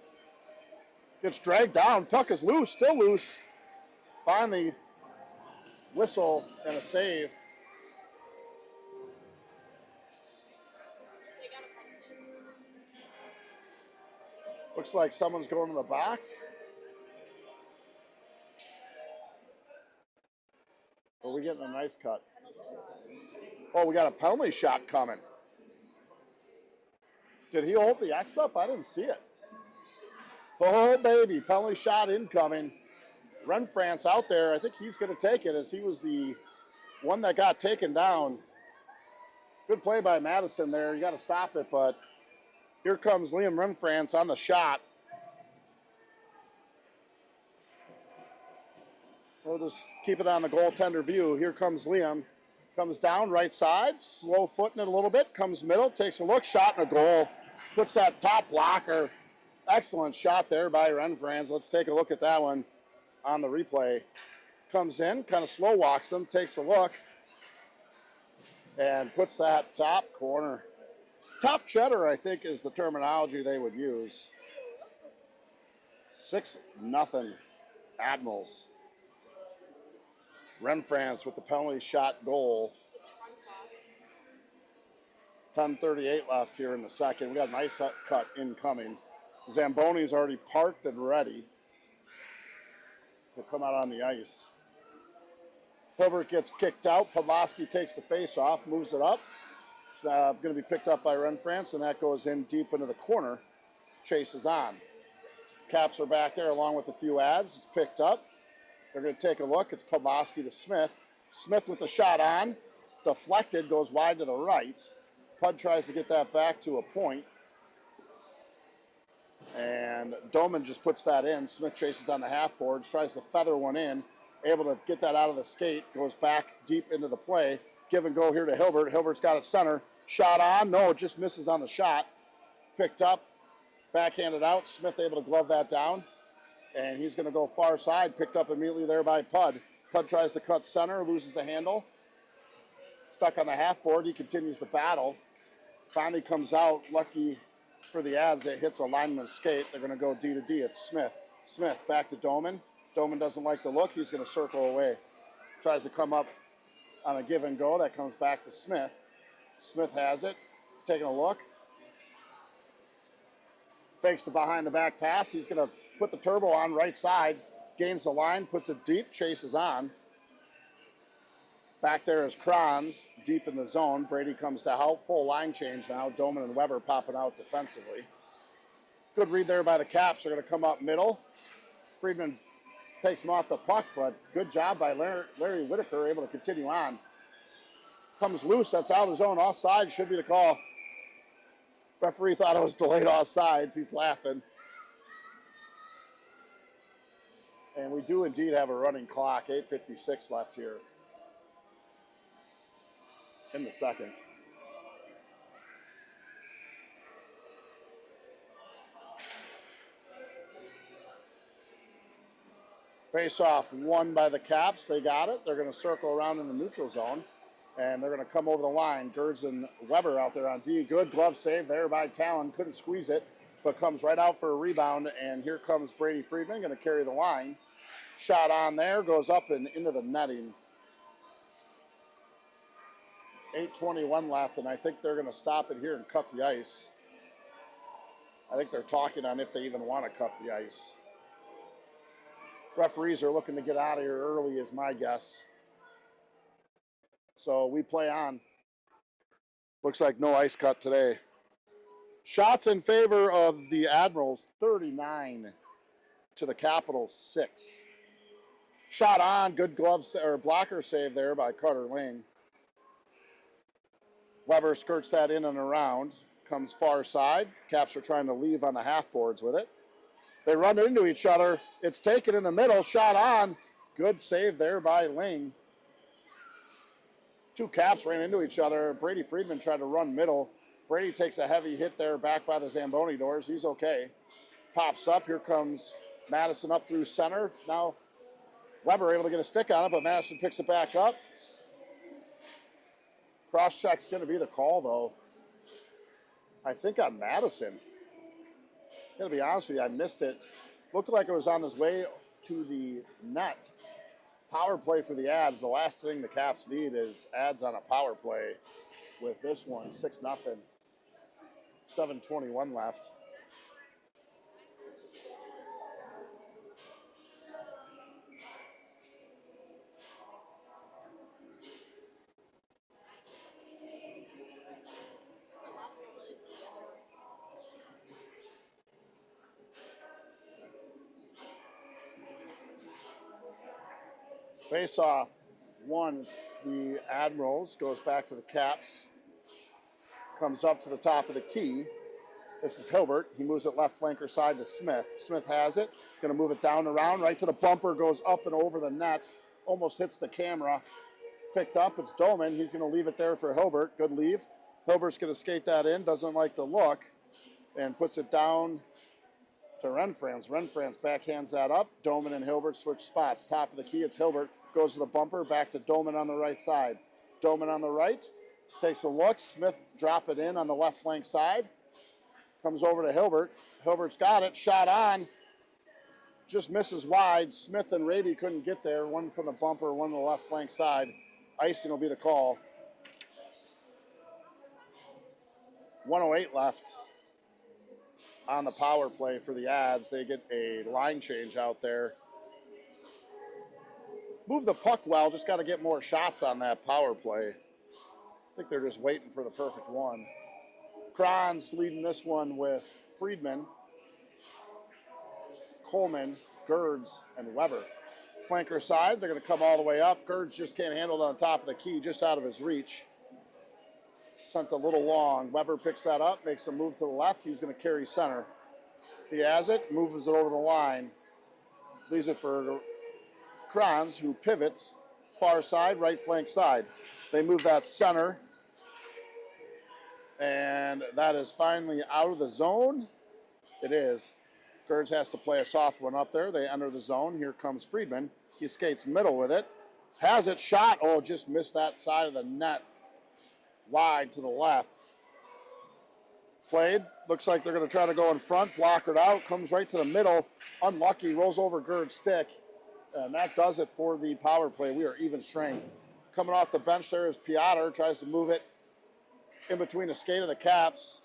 Gets dragged down. Puck is loose, still loose. Finally, whistle and a save. Looks like someone's going to the box. we getting a nice cut? Oh, we got a penalty shot coming. Did he hold the X up? I didn't see it. Oh, baby, penalty shot incoming. Renfrance out there. I think he's going to take it as he was the one that got taken down. Good play by Madison there. You got to stop it, but here comes Liam Renfrance on the shot. We'll just keep it on the goaltender view. Here comes Liam. Comes down right side, slow footing it a little bit. Comes middle, takes a look, shot and a goal. Puts that top blocker. Excellent shot there by Renfrance. Let's take a look at that one on the replay. Comes in, kind of slow walks him, takes a look, and puts that top corner. Top cheddar, I think, is the terminology they would use. 6-0 Admirals. Renfrance with the penalty shot goal. 10:38 left here in the second. We got a nice cut incoming. Zamboni's already parked and ready to come out on the ice. Hilbert gets kicked out. Podlosky takes the face off, moves it up. It's going to be picked up by Renfrance, and that goes in deep into the corner. Chase is on. Caps are back there along with a few ads. It's picked up. They're going to take a look. It's Podlosky to Smith. Smith with the shot on. Deflected, goes wide to the right. Pud tries to get that back to a point. And Doman just puts that in. Smith chases on the half boards, tries to feather one in. Able to get that out of the skate. Goes back deep into the play. Give and go here to Hilbert. Hilbert's got it center. Shot on. No, it just misses on the shot. Picked up. Backhanded out. Smith able to glove that down. And he's going to go far side. Picked up immediately there by Pud. Pud tries to cut center. Loses the handle. Stuck on the half board. He continues the battle. Finally comes out. Lucky for the ads. It hits a lineman's skate. They're going to go D to D. It's Smith. Smith back to Doman. Doman doesn't like the look. He's going to circle away. Tries to come up on a give and go. That comes back to Smith. Smith has it. Taking a look. Fakes the behind the back pass. He's going to put the turbo on right side. Gains the line. Puts it deep. Chases on. Back there is Kranz. Deep in the zone. Brady comes to help. Full line change now. Doman and Weber popping out defensively. Good read there by the Caps. They're going to come up middle. Friedman takes him off the puck, but good job by Larry Whitaker, able to continue on. Comes loose, that's out of the zone, offside, should be the call. Referee thought it was delayed offsides, he's laughing. And we do indeed have a running clock, 8:56 left here in the second. Face-off won by the Caps. They got it. They're going to circle around in the neutral zone, and they're going to come over the line. Gerds and Weber out there on D. Good glove save there by Talon. Couldn't squeeze it, but comes right out for a rebound, and here comes Brady Friedman, going to carry the line. Shot on there, goes up and into the netting. 8:21 left, and I think they're going to stop it here and cut the ice. I think they're talking on if they even want to cut the ice. Referees are looking to get out of here early is my guess. So we play on. Looks like no ice cut today. Shots in favor of the Admirals, 39 to the Capitals, 6. Shot on, good glove or blocker save there by Carter Ling. Weber skirts that in and around, comes far side. Caps are trying to leave on the half boards with it. They run into each other. It's taken in the middle, shot on. Good save there by Ling. Two Caps ran into each other. Brady Friedman tried to run middle. Brady takes a heavy hit there back by the Zamboni doors. He's okay. Pops up. Here comes Madison up through center. Now Weber able to get a stick on it, but Madison picks it back up. Cross-check's going to be the call, though. I think on Madison. I'm going to be honest with you, I missed it. Looked like it was on his way to the net. Power play for the ads. The last thing the Caps need is ads on a power play with this one, 6-0. 7:21 left. Face off. One, the Admirals, goes back to the Caps. Comes up to the top of the key. This is Hilbert. He moves it left flanker side to Smith. Smith has it. Going to move it down around, right to the bumper, goes up and over the net. Almost hits the camera. Picked up. It's Doman. He's going to leave it there for Hilbert. Good leave. Hilbert's going to skate that in. Doesn't like the look. And puts it down to Renfrans. Renfrans backhands that up. Doman and Hilbert switch spots. Top of the key. It's Hilbert. Goes to the bumper. Back to Doman on the right side. Doman on the right. Takes a look. Smith drop it in on the left flank side. Comes over to Hilbert. Hilbert's got it. Shot on. Just misses wide. Smith and Raby couldn't get there. One from the bumper, one on the left flank side. Icing will be the call. 1:08 left on the power play for the Ads. They get a line change out there. Move the puck well. Just got to get more shots on that power play. I think they're just waiting for the perfect one. Kron's leading this one with Friedman, Coleman, Gerds, and Weber. Flanker side, they're going to come all the way up. Gerds just can't handle it on top of the key, just out of his reach. Sent a little long. Weber picks that up, makes a move to the left. He's going to carry center. He has it, moves it over the line. Leaves it for Kronz, who pivots far side, right flank side. They move that center. And that is finally out of the zone. It is. Gerds has to play a soft one up there. They enter the zone. Here comes Friedman. He skates middle with it. Has it shot. Oh, just missed that side of the net. Wide to the left. Played. Looks like they're going to try to go in front. Blockered out. Comes right to the middle. Unlucky. Rolls over Gerds' stick. And that does it for the power play. We are even strength. Coming off the bench there is Piotr. Tries to move it in between the skate of the Caps.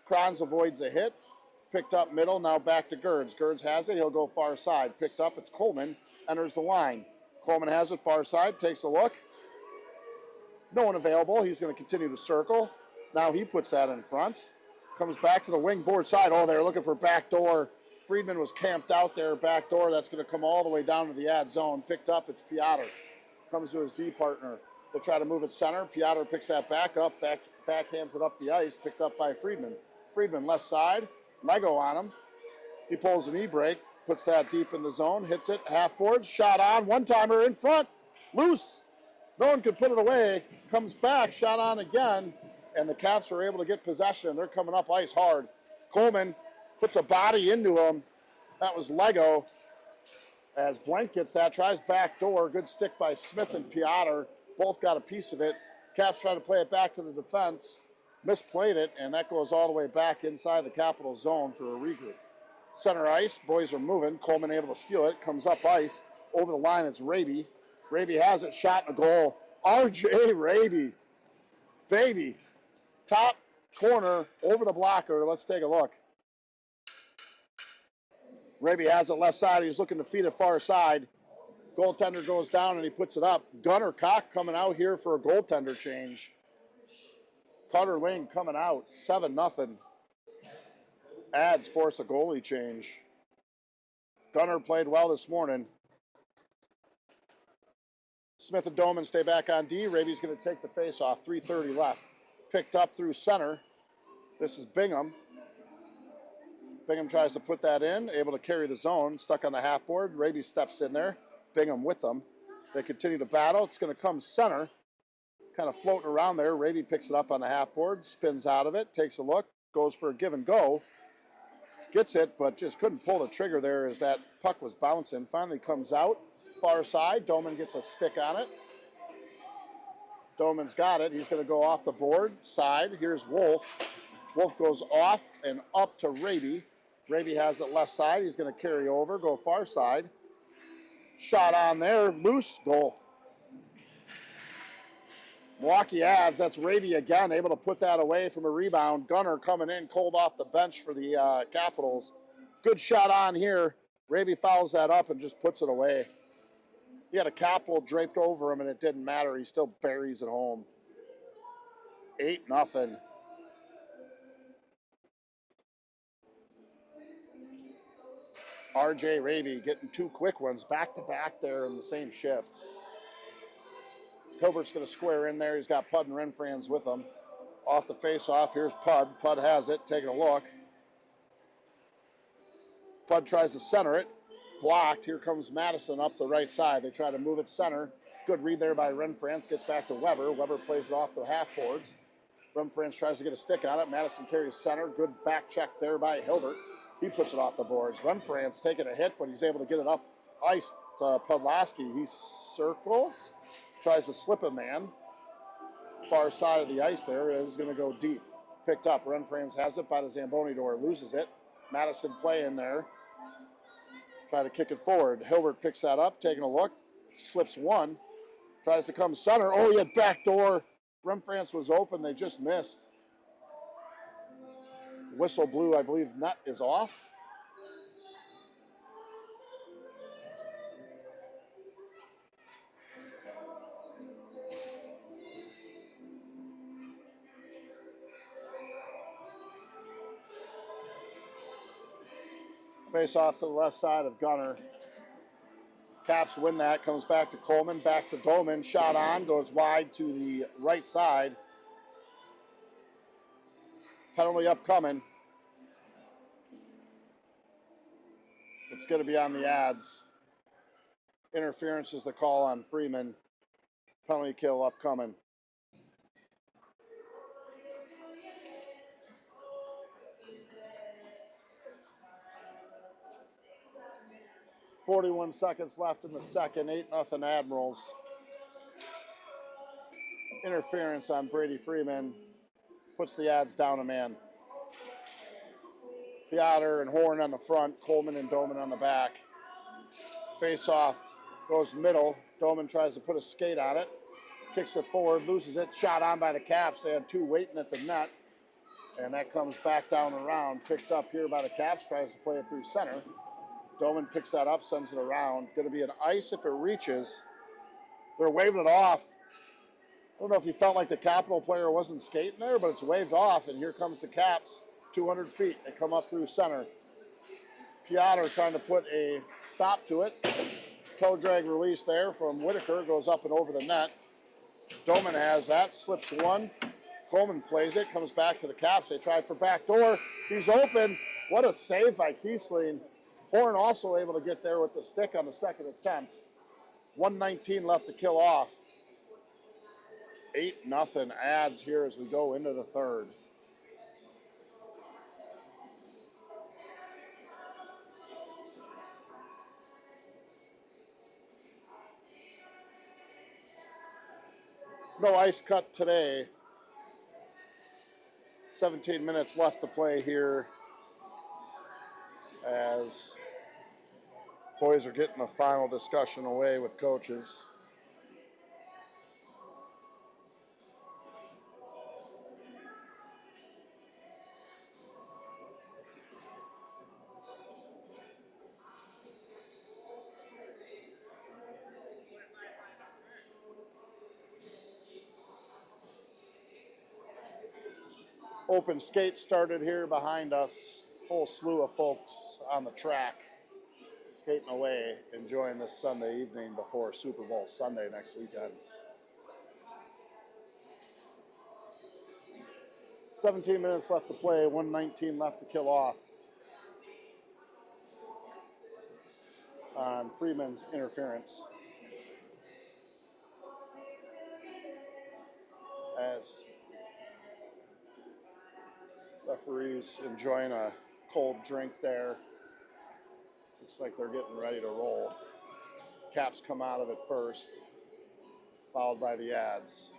Kronz avoids a hit. Picked up middle, now back to Gerds. Gerds has it, he'll go far side. Picked up, it's Coleman, enters the line. Coleman has it far side, takes a look. No one available, he's going to continue to circle. Now he puts that in front. Comes back to the wing board side. Oh, they're looking for back door. Friedman was camped out there, back door. That's going to come all the way down to the ad zone. Picked up, it's Piotr. Comes to his D partner. They'll try to move it center. Piotr picks that back up, backhands it up the ice, picked up by Friedman. Friedman left side, Lego on him. He pulls an e-brake, puts that deep in the zone, hits it, half boards, shot on, one-timer in front, loose. No one could put it away, comes back, shot on again, and the Caps are able to get possession. They're coming up ice hard. Coleman puts a body into him. That was Lego. As Blank gets that, tries back door, good stick by Smith and Piotr. Both got a piece of it. Caps try to play it back to the defense. Misplayed it, and that goes all the way back inside the Capital zone for a regroup. Center ice, boys are moving. Coleman able to steal it, comes up ice. Over the line, it's Raby. Raby has it, shot and a goal. R.J. Raby. Baby. Top corner, over the blocker. Let's take a look. Raby has it left side. He's looking to feed it far side. Goaltender goes down and he puts it up. Gunnar Koch coming out here for a goaltender change. Carter Ling coming out, 7-0. Ads force a goalie change. Gunnar played well this morning. Smith and Doman stay back on D. Raby's going to take the face off, 3:30 left. Picked up through center. This is Bingham. Bingham tries to put that in, able to carry the zone, stuck on the half board. Raby steps in there. Bingham with them. They continue to battle. It's going to come center. Kind of floating around there. Raby picks it up on the half board, spins out of it, takes a look, goes for a give and go. Gets it, but just couldn't pull the trigger there as that puck was bouncing. Finally comes out, far side. Doman gets a stick on it. Doman's got it. He's going to go off the board, side. Here's Wolf. Wolf goes off and up to Raby. Raby has it left side. He's going to carry over, go far side. Shot on there, loose, goal. Milwaukee Ads, that's Raby again, able to put that away from a rebound. Gunnar coming in cold off the bench for the Capitals. Good shot on here. Raby fouls that up and just puts it away. He had a Capital draped over him and it didn't matter. He still buries it home. 8-0. R.J. Raby getting two quick ones back-to-back there in the same shift. Hilbert's going to square in there. He's got Pud and Renfranz with him. Off the face-off, here's Pud. Pud has it, taking a look. Pud tries to center it. Blocked. Here comes Madison up the right side. They try to move it center. Good read there by Renfranz. Gets back to Weber. Weber plays it off the half boards. Renfranz tries to get a stick on it. Madison carries center. Good back check there by Hilbert. He puts it off the boards. Renfranz taking a hit, but he's able to get it up ice to Podlaski. He circles. Tries to slip a man. Far side of the ice there is going to go deep. Picked up. Renfranz has it by the Zamboni door. Loses it. Madison playing there. Try to kick it forward. Hilbert picks that up. Taking a look. Slips one. Tries to come center. Oh, he had back door. Renfranz was open. They just missed. Whistle blew. I believe net is off. Face off to the left side of Gunner. Caps win that. Comes back to Coleman. Back to Doman. Shot on. Goes wide to the right side. Penalty upcoming. It's going to be on the ads. Interference is the call on Freeman. Penalty kill upcoming. .41 seconds left in the second. 8-0 Admirals. Interference on Brady Freeman. Puts the ads down a man. Piotr and Horn on the front. Coleman and Doman on the back. Face off. Goes middle. Doman tries to put a skate on it. Kicks it forward. Loses it. Shot on by the Caps. They had two waiting at the net. And that comes back down around. Picked up here by the Caps. Tries to play it through center. Doman picks that up, sends it around. Going to be an ice if it reaches. They're waving it off. I don't know if you felt like the Capital player wasn't skating there, but it's waved off, and here comes the Caps, 200 feet. They come up through center. Piotr trying to put a stop to it. Toe drag release there from Whitaker, goes up and over the net. Doman has that, slips one. Coleman plays it, comes back to the Caps. They try for backdoor. He's open. What a save by Kiesling. Horn also able to get there with the stick on the second attempt. 1:19 left to kill off. 8-0 ads here as we go into the third. No ice cut today. 17 minutes left to play here as boys are getting a final discussion away with coaches. Open skate started here behind us. Whole slew of folks on the track skating away, enjoying this Sunday evening before Super Bowl Sunday next weekend. 17 minutes left to play, 1:19 left to kill off on Freeman's interference. As referees enjoying a cold drink there. Looks like they're getting ready to roll. Caps come out of it first, followed by the ads.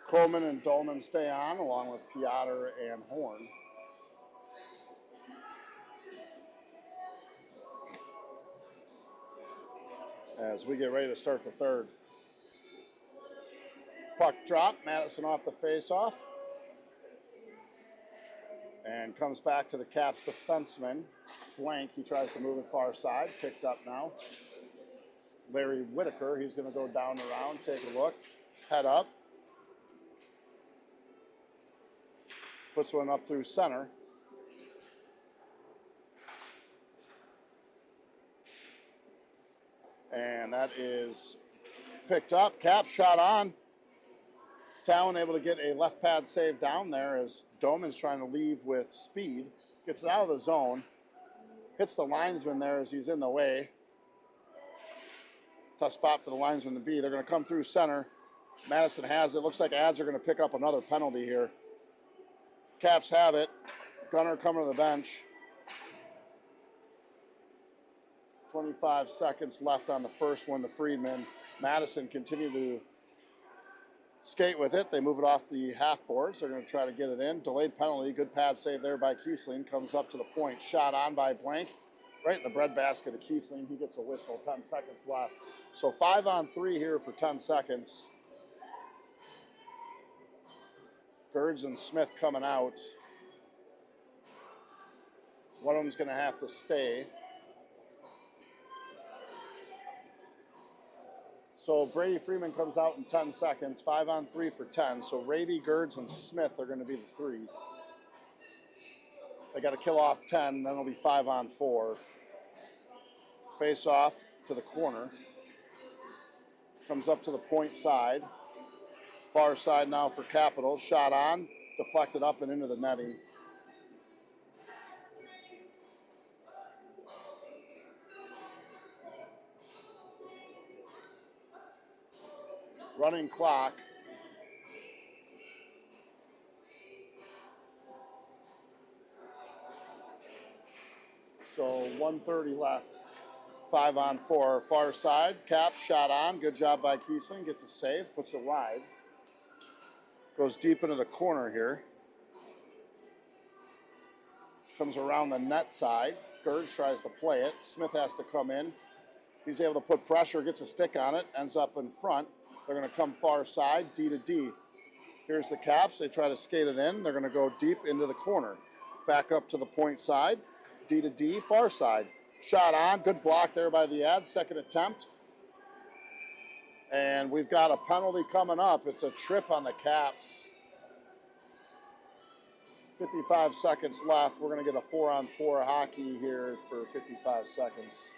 Coleman and Dolman stay on, along with Piotr and Horn. As we get ready to start the third. Puck drop, Madison off the face-off. And comes back to the Caps defenseman. Blank, he tries to move it far side. Picked up now. Larry Whitaker, he's going to go down the round, take a look. Head up. Puts one up through center. And that is picked up. Caps shot on. Talon able to get a left pad save down there as Doman's trying to leave with speed. Gets it out of the zone. Hits the linesman there as he's in the way. Tough spot for the linesman to be. They're going to come through center. Madison has it. Looks like Ads are going to pick up another penalty here. Caps have it. Gunner coming to the bench. 25 seconds left on the first one to Friedman. Madison continue to skate with it. They move it off the half boards. They're going to try to get it in. Delayed penalty. Good pad save there by Kiesling. Comes up to the point. Shot on by Blank. Right in the breadbasket of Kiesling. He gets a whistle. 10 seconds left. So 5-on-3 here for 10 seconds. Gerds and Smith coming out. One of them's going to have to stay. So Brady Freeman comes out in 10 seconds, 5-on-3 for 10. So Rady, Gerds, and Smith are going to be the three. They got to kill off 10, then it'll be 5-on-4. Face off to the corner. Comes up to the point side. Far side now for Capitals. Shot on, deflected up and into the netting. Running clock. So 1:30 left. 5-on-4. Far side. Caps shot on. Good job by Kiesling. Gets a save. Puts it wide. Goes deep into the corner here. Comes around the net side. Gerds tries to play it. Smith has to come in. He's able to put pressure. Gets a stick on it. Ends up in front. They're going to come far side, D to D. Here's the Caps. They try to skate it in. They're going to go deep into the corner. Back up to the point side, D to D, far side. Shot on. Good block there by the Ads. Second attempt. And we've got a penalty coming up. It's a trip on the Caps. 55 seconds left. We're going to get a 4-on-4 hockey here for 55 seconds.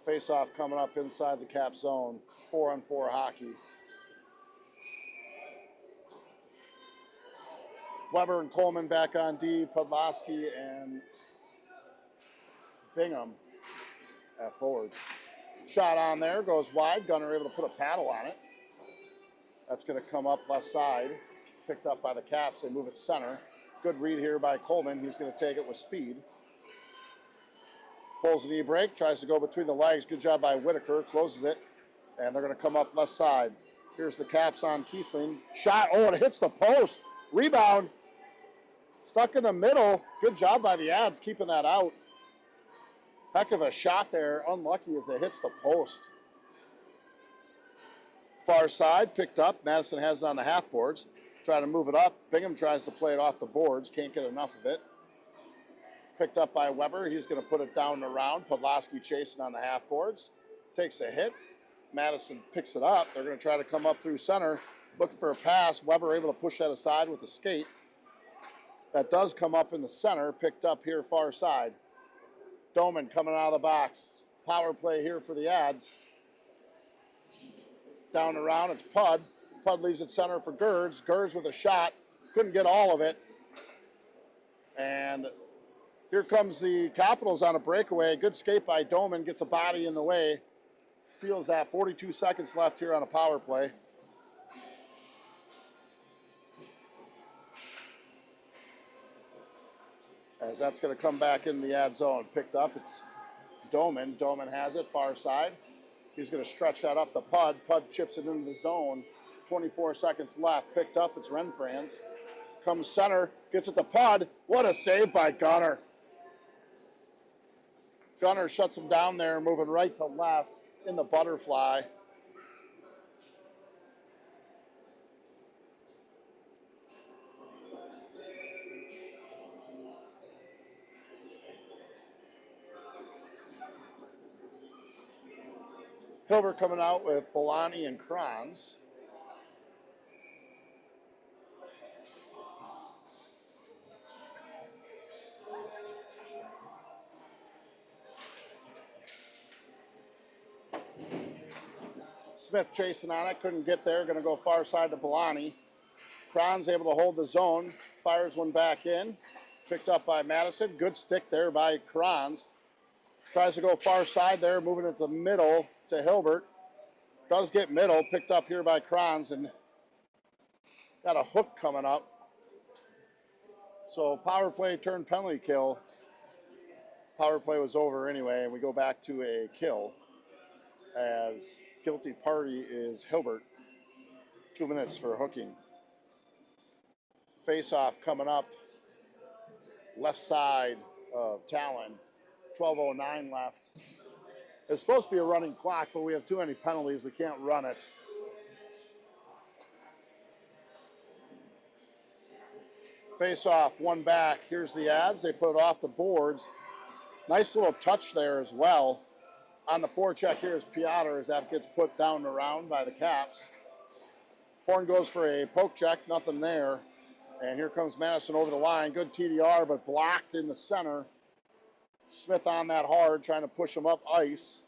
Face-off coming up inside the Cap zone. 4-on-4 hockey. Weber and Coleman back on D. Podlosky and Bingham at forward. Shot on there. Goes wide. Gunner able to put a paddle on it. That's going to come up left side. Picked up by the Caps. They move it center. Good read here by Coleman. He's going to take it with speed. Pulls an e-brake, tries to go between the legs. Good job by Whitaker, closes it. And they're going to come up left side. Here's the Caps on Kiesling. Shot, oh, it hits the post. Rebound. Stuck in the middle. Good job by the Ads keeping that out. Heck of a shot there. Unlucky as it hits the post. Far side, picked up. Madison has it on the half boards. Trying to move it up. Bingham tries to play it off the boards. Can't get enough of it. Picked up by Weber. He's going to put it down the round. Podlosky chasing on the half boards. Takes a hit. Madison picks it up. They're going to try to come up through center. Looking for a pass. Weber able to push that aside with a skate. That does come up in the center. Picked up here far side. Doman coming out of the box. Power play here for the Ads. Down the round. It's Pud. Pud leaves it center for Gerds. Gerds with a shot. Couldn't get all of it. And here comes the Capitals on a breakaway. Good skate by Doman. Gets a body in the way. Steals that. 42 seconds left here on a power play. As that's going to come back in the ad zone. Picked up. It's Doman. Doman has it. Far side. He's going to stretch that up to Pud. Pud chips it into the zone. 24 seconds left. Picked up. It's Renfrans. Comes center. Gets it to Pud. What a save by Gunner. Gunner shuts him down there, moving right to left in the butterfly. Hilbert coming out with Bolani and Kranz. Smith chasing on it, couldn't get there, going to go far side to Bolani. Kranz able to hold the zone, fires one back in. Picked up by Madison, good stick there by Kranz. Tries to go far side there, moving it to the middle to Hilbert. Does get middle, picked up here by Kranz, and got a hook coming up. So power play turned penalty kill. Power play was over anyway, and we go back to a kill as guilty party is Hilbert. 2 minutes for hooking. Face-off coming up. Left side of Talon. 12:09 left. It's supposed to be a running clock, but we have too many penalties. We can't run it. Face off, one back. Here's the ads. They put it off the boards. Nice little touch there as well. On the forecheck here is Piotr as that gets put down and around by the Caps. Horn goes for a poke check, nothing there. And here comes Madison over the line. Good TDR, but blocked in the center. Smith on that hard, trying to push him up ice.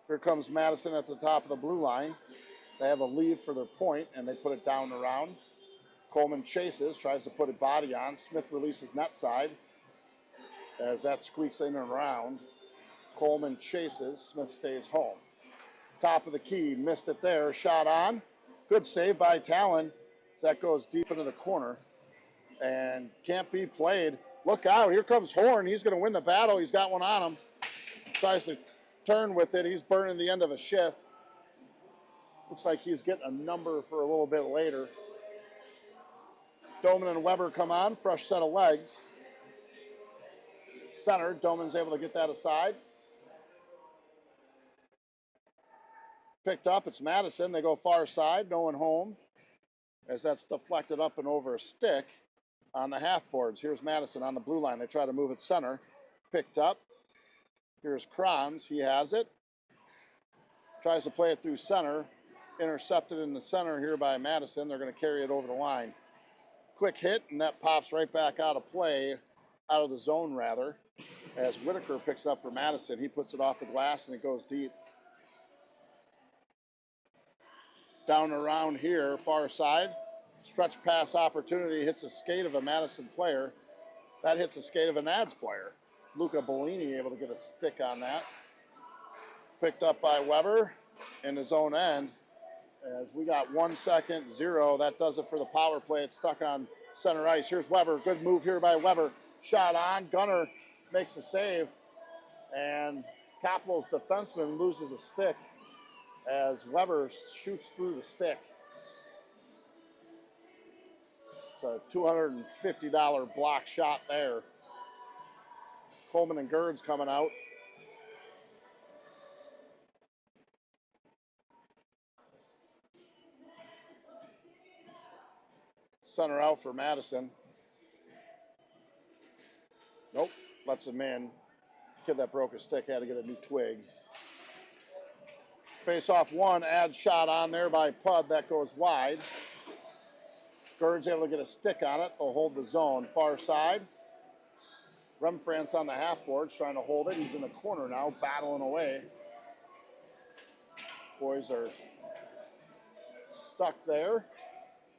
Here comes Madison at the top of the blue line. They have a leave for their point, and they put it down and around. Coleman chases, tries to put a body on. Smith releases net side as that squeaks in and around. Coleman chases, Smith stays home. Top of the key, missed it there, shot on. Good save by Talon as that goes deep into the corner and can't be played. Look out, here comes Horn. He's going to win the battle. He's got one on him. Tries to turn with it. He's burning the end of a shift. Looks like he's getting a number for a little bit later. Doman and Weber come on, fresh set of legs. Center, Doman's able to get that aside. Picked up, it's Madison. They go far side, no one home. As that's deflected up and over a stick on the half boards. Here's Madison on the blue line. They try to move it center. Picked up. Here's Kranz. He has it. Tries to play it through center. Intercepted in the center here by Madison. They're going to carry it over the line. Quick hit, and that pops right back out of play, out of the zone rather, as Whitaker picks it up for Madison. He puts it off the glass, and it goes deep. Down around here, far side. Stretch pass opportunity, hits a skate of a Madison player. That hits a skate of an Ads player. Luca Bellini able to get a stick on that. Picked up by Weber in his own end. As we got 1 second, 0. That does it for the power play. It's stuck on center ice. Here's Weber. Good move here by Weber. Shot on. Gunner makes a save. And Capital's defenseman loses a stick as Weber shoots through the stick. It's a $250 block shot there. Coleman and Gerd's coming out. Center out for Madison. Nope, lets him in. Kid that broke his stick had to get a new twig. Face off one, Ad shot on there by Pud. That goes wide. Gerd's able to get a stick on it. They'll hold the zone. Far side. Remfrance on the half boards trying to hold it. He's in the corner now, battling away. Boys are stuck there.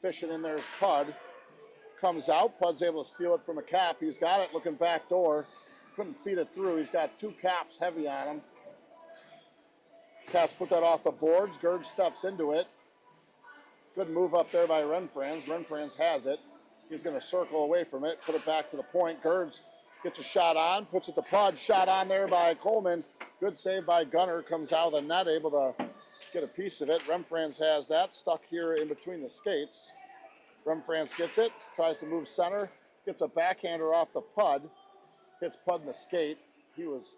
Fishing in there is Pud. Comes out. Pud's able to steal it from a Cap. He's got it looking back door. Couldn't feed it through. He's got two Caps heavy on him. Caps put that off the boards. Gerd steps into it. Good move up there by Renfrance. Renfrance has it. He's going to circle away from it, put it back to the point. Gerd gets a shot on, puts it to Pud. Shot on there by Coleman. Good save by Gunner. Comes out of the net, able to get a piece of it. Renfrance has that, stuck here in between the skates. Renfrance gets it, tries to move center, gets a backhander off the Pud. Hits Pud in the skate. He was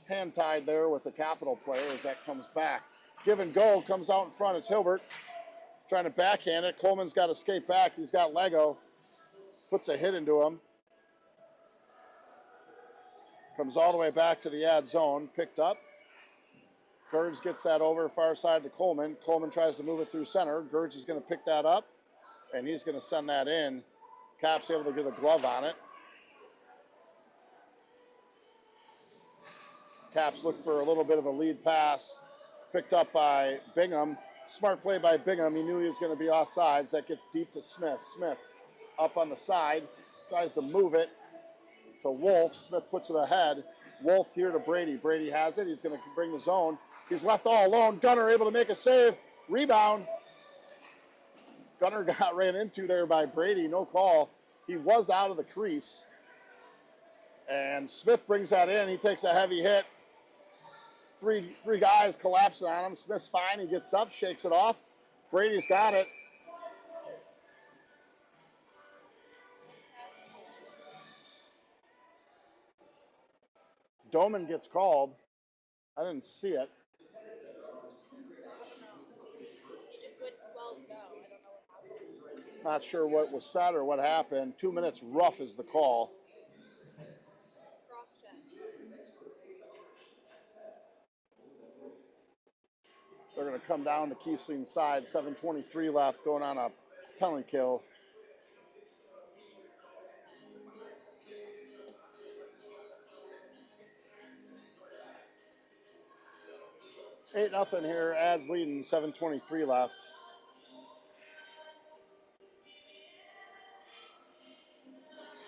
hand-tied there with the Capital player as that comes back. Give and go, comes out in front. It's Hilbert trying to backhand it. Coleman's got to skate back. He's got Lego. Puts a hit into him. Comes all the way back to the ad zone. Picked up. Gerds gets that over far side to Coleman. Coleman tries to move it through center. Gerds is going to pick that up, and he's going to send that in. Cap's able to get a glove on it. Caps look for a little bit of a lead pass. Picked up by Bingham. Smart play by Bingham. He knew he was going to be offsides. That gets deep to Smith. Smith up on the side. Tries to move it to Wolf. Smith puts it ahead. Wolf here to Brady. Brady has it. He's going to bring the zone. He's left all alone. Gunner able to make a save. Rebound. Gunner got ran into there by Brady. No call. He was out of the crease. And Smith brings that in. He takes a heavy hit. Three guys collapsing on him. Smith's fine. He gets up, shakes it off. Brady's got it. Doman gets called. I didn't see it. He just went 12 go. I don't know what happened. Not sure what was said or what happened. 2 minutes rough is the call. Cross check. They're going to come down to Kiesling's side. 7:23 left, going on a penalty kill. Eight nothing here. Ads leading. 7:23 left.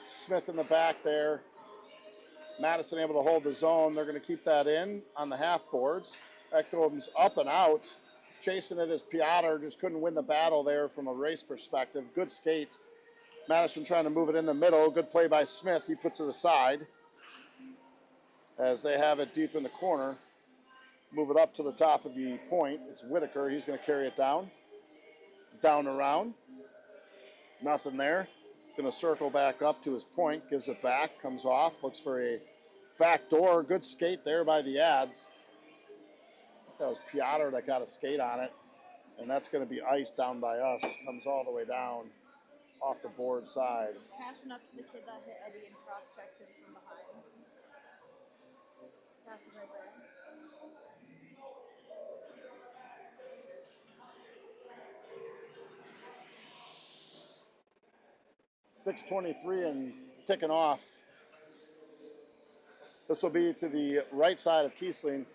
Smith in the back there. Madison able to hold the zone. They're going to keep that in on the half boards. That goes up and out. Chasing it is Piotr. Just couldn't win the battle there from a race perspective. Good skate. Madison trying to move it in the middle. Good play by Smith. He puts it aside as they have it deep in the corner. Move it up to the top of the point. It's Whitaker. He's going to carry it down. Down around. Nothing there. Going to circle back up to his point. Gives it back. Comes off. Looks for a back door. Good skate there by the Ads. That was Piotr that got a skate on it. And that's going to be iced down by us. Comes all the way down off the board side. Passing up to the kid that hit Eddie and cross checks him from behind. Pass is right there. 6:23 and ticking off. This will be to the right side of Kiesling.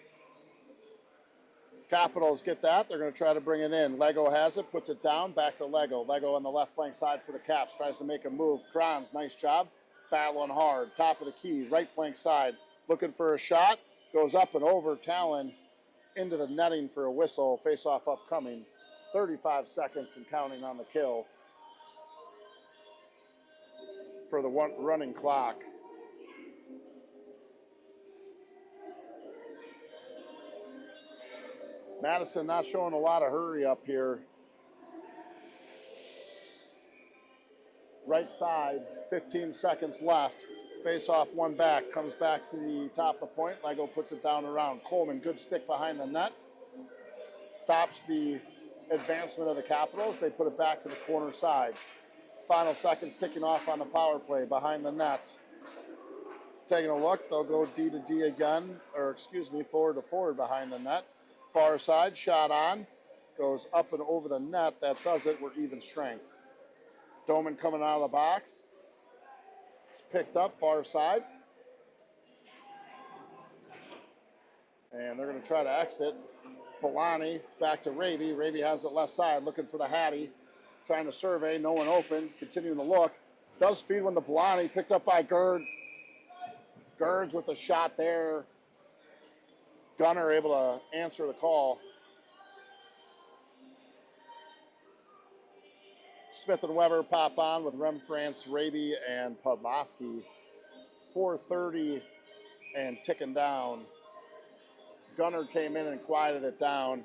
Capitals get that. They're going to try to bring it in. Lego has it, puts it down, back to Lego. Lego on the left flank side for the Caps. Tries to make a move. Kranz, nice job. Battling hard. Top of the key, right flank side. Looking for a shot. Goes up and over. Talon into the netting for a whistle. Face-off upcoming. 35 seconds and counting on the kill for the running clock. Madison not showing a lot of hurry up here. Right side, 15 seconds left. Face off, one back, comes back to the top of the point. Lego puts it down around. Coleman, good stick behind the net. Stops the advancement of the Capitals. They put it back to the corner side. Final seconds ticking off on the power play behind the net. Taking a look, they'll go D to D again, forward to forward behind the net. Far side, shot on, goes up and over the net. That does it. We're even strength. Doman coming out of the box. It's picked up, far side. And they're going to try to exit. Polani back to Raby. Raby has it left side, looking for the Hattie. Trying to survey, no one open, continuing to look. Does feed one to Polani, picked up by Gerd. Gerd's with a shot there. Gunner able to answer the call. Smith and Weber pop on with Remfrance, Raby, and Podlaski. 4:30 and ticking down. Gunner came in and quieted it down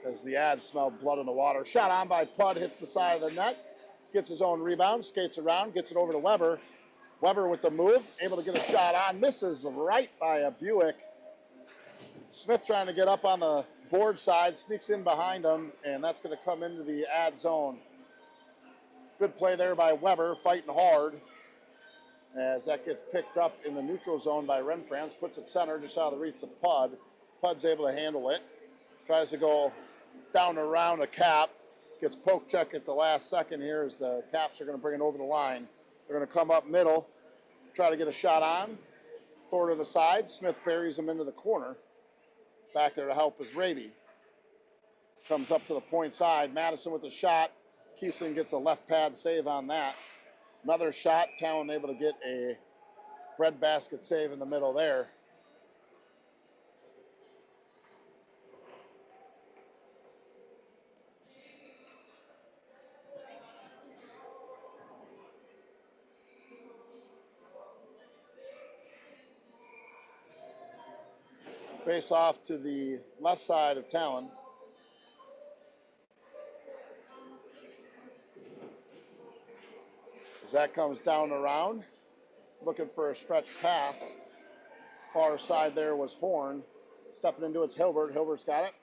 as the Ads smelled blood in the water. Shot on by Pud, hits the side of the net, gets his own rebound, skates around, gets it over to Weber. Weber with the move, able to get a shot on, misses right by a Buick. Smith trying to get up on the board side, sneaks in behind him, and that's going to come into the Ad zone. Good play there by Weber, fighting hard. as that gets picked up in the neutral zone by Renfrance, puts it center just out of the reach of Pud. Pud's able to handle it, tries to go down around a Cap, gets poke check at the last second here as the Caps are going to bring it over the line. They're going to come up middle, try to get a shot on. Thor to the side, Smith buries him into the corner. Back there to help is Raby. Comes up to the point side, Madison with the shot. Kiesling gets a left pad save on that. Another shot, Talon able to get a breadbasket save in the middle there. Face off to the left side of Talon. As that comes down around, looking for a stretch pass. Far side there was Horn. Stepping into it's Hilbert. Hilbert's got it.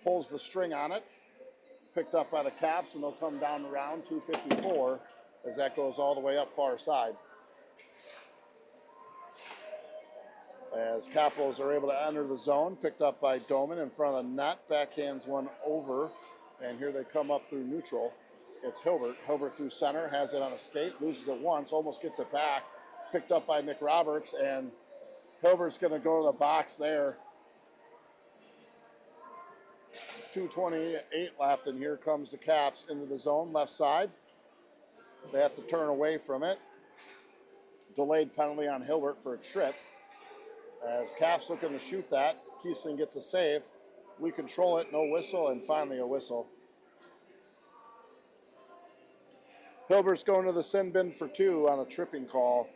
Pulls the string on it. Picked up by the Caps, and they'll come down around 254 as that goes all the way up far side. As Capitals are able to enter the zone, picked up by Doman in front of the net, backhands one over, and here they come up through neutral. It's Hilbert. Hilbert through center, has it on a skate, loses it once, almost gets it back, picked up by McRoberts, and Hilbert's going to go to the box there. 2:28 left, and here comes the Caps into the zone, left side. They have to turn away from it. Delayed penalty on Hilbert for a trip. As Caps looking to shoot that, Kiesling gets a save. We control it, no whistle, and finally a whistle. Hilbert's going to the sin bin for 2 on a tripping call.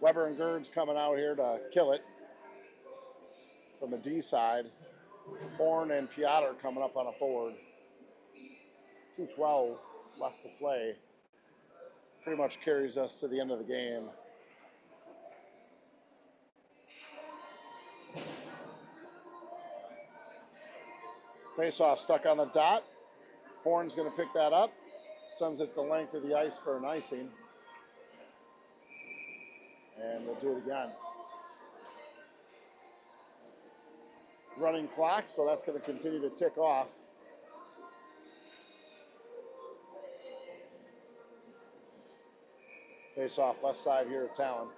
Weber and Gerd's coming out here to kill it from the D side. Horn and Piotr coming up on a forward. 2:12 left to play. Pretty much carries us to the end of the game. Face-off stuck on the dot. Horn's going to pick that up. Sends it the length of the ice for an icing. And we'll do it again. Running clock, so that's going to continue to tick off. Face-off left side here of Talon.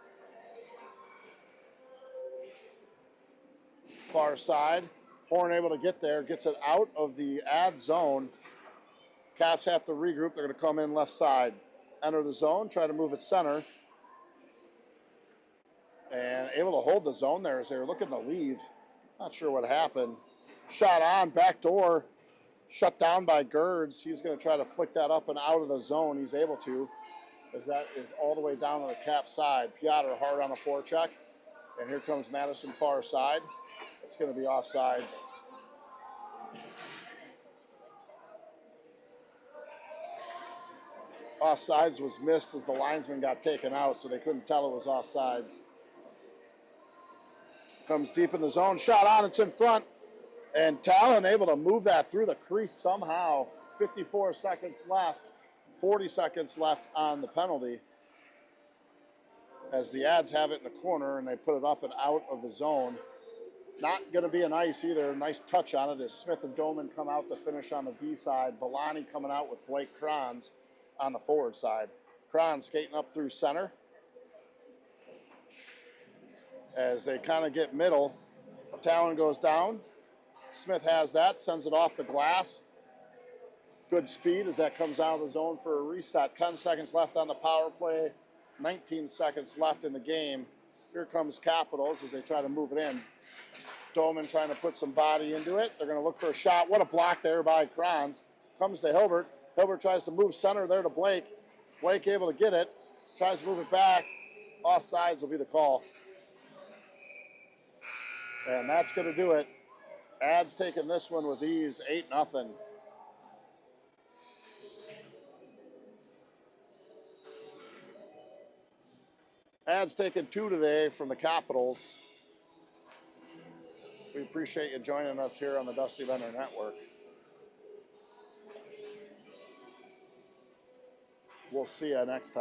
Far side. Horn able to get there, gets it out of the ad zone. Caps have to regroup. They're going to come in left side. Enter the zone, try to move it center. And able to hold the zone there as they were looking to leave. Not sure what happened. Shot on, back door. Shut down by Gerds. He's going to try to flick that up and out of the zone. He's able to, as that is all the way down on the Cap side. Piotr hard on a forecheck. And here comes Madison far side. It's going to be offsides. Offsides was missed as the linesman got taken out, so they couldn't tell it was offsides. Comes deep in the zone, shot on, it's in front. And Talon able to move that through the crease somehow. 54 seconds left, 40 seconds left on the penalty. As the ads have it in the corner and they put it up and out of the zone. Not going to be an ice either. Nice touch on it as Smith and Doman come out to finish on the D side. Belani coming out with Blake Kranz on the forward side. Kranz skating up through center. As they kind of get middle, Talon goes down. Smith has that, sends it off the glass. Good speed as that comes out of the zone for a reset. 10 seconds left on the power play. 19 seconds left in the game. Here comes Capitals as they try to move it in. Doman trying to put some body into it. They're going to look for a shot. What a block there by Kranz. Comes to Hilbert. Hilbert tries to move center there to Blake. Blake able to get it. Tries to move it back. Offsides will be the call. And that's going to do it. Ads taking this one with ease, 8-0. Ads taking 2 today from the Capitals. We appreciate you joining us here on the Dusty Bender Network. We'll see you next time.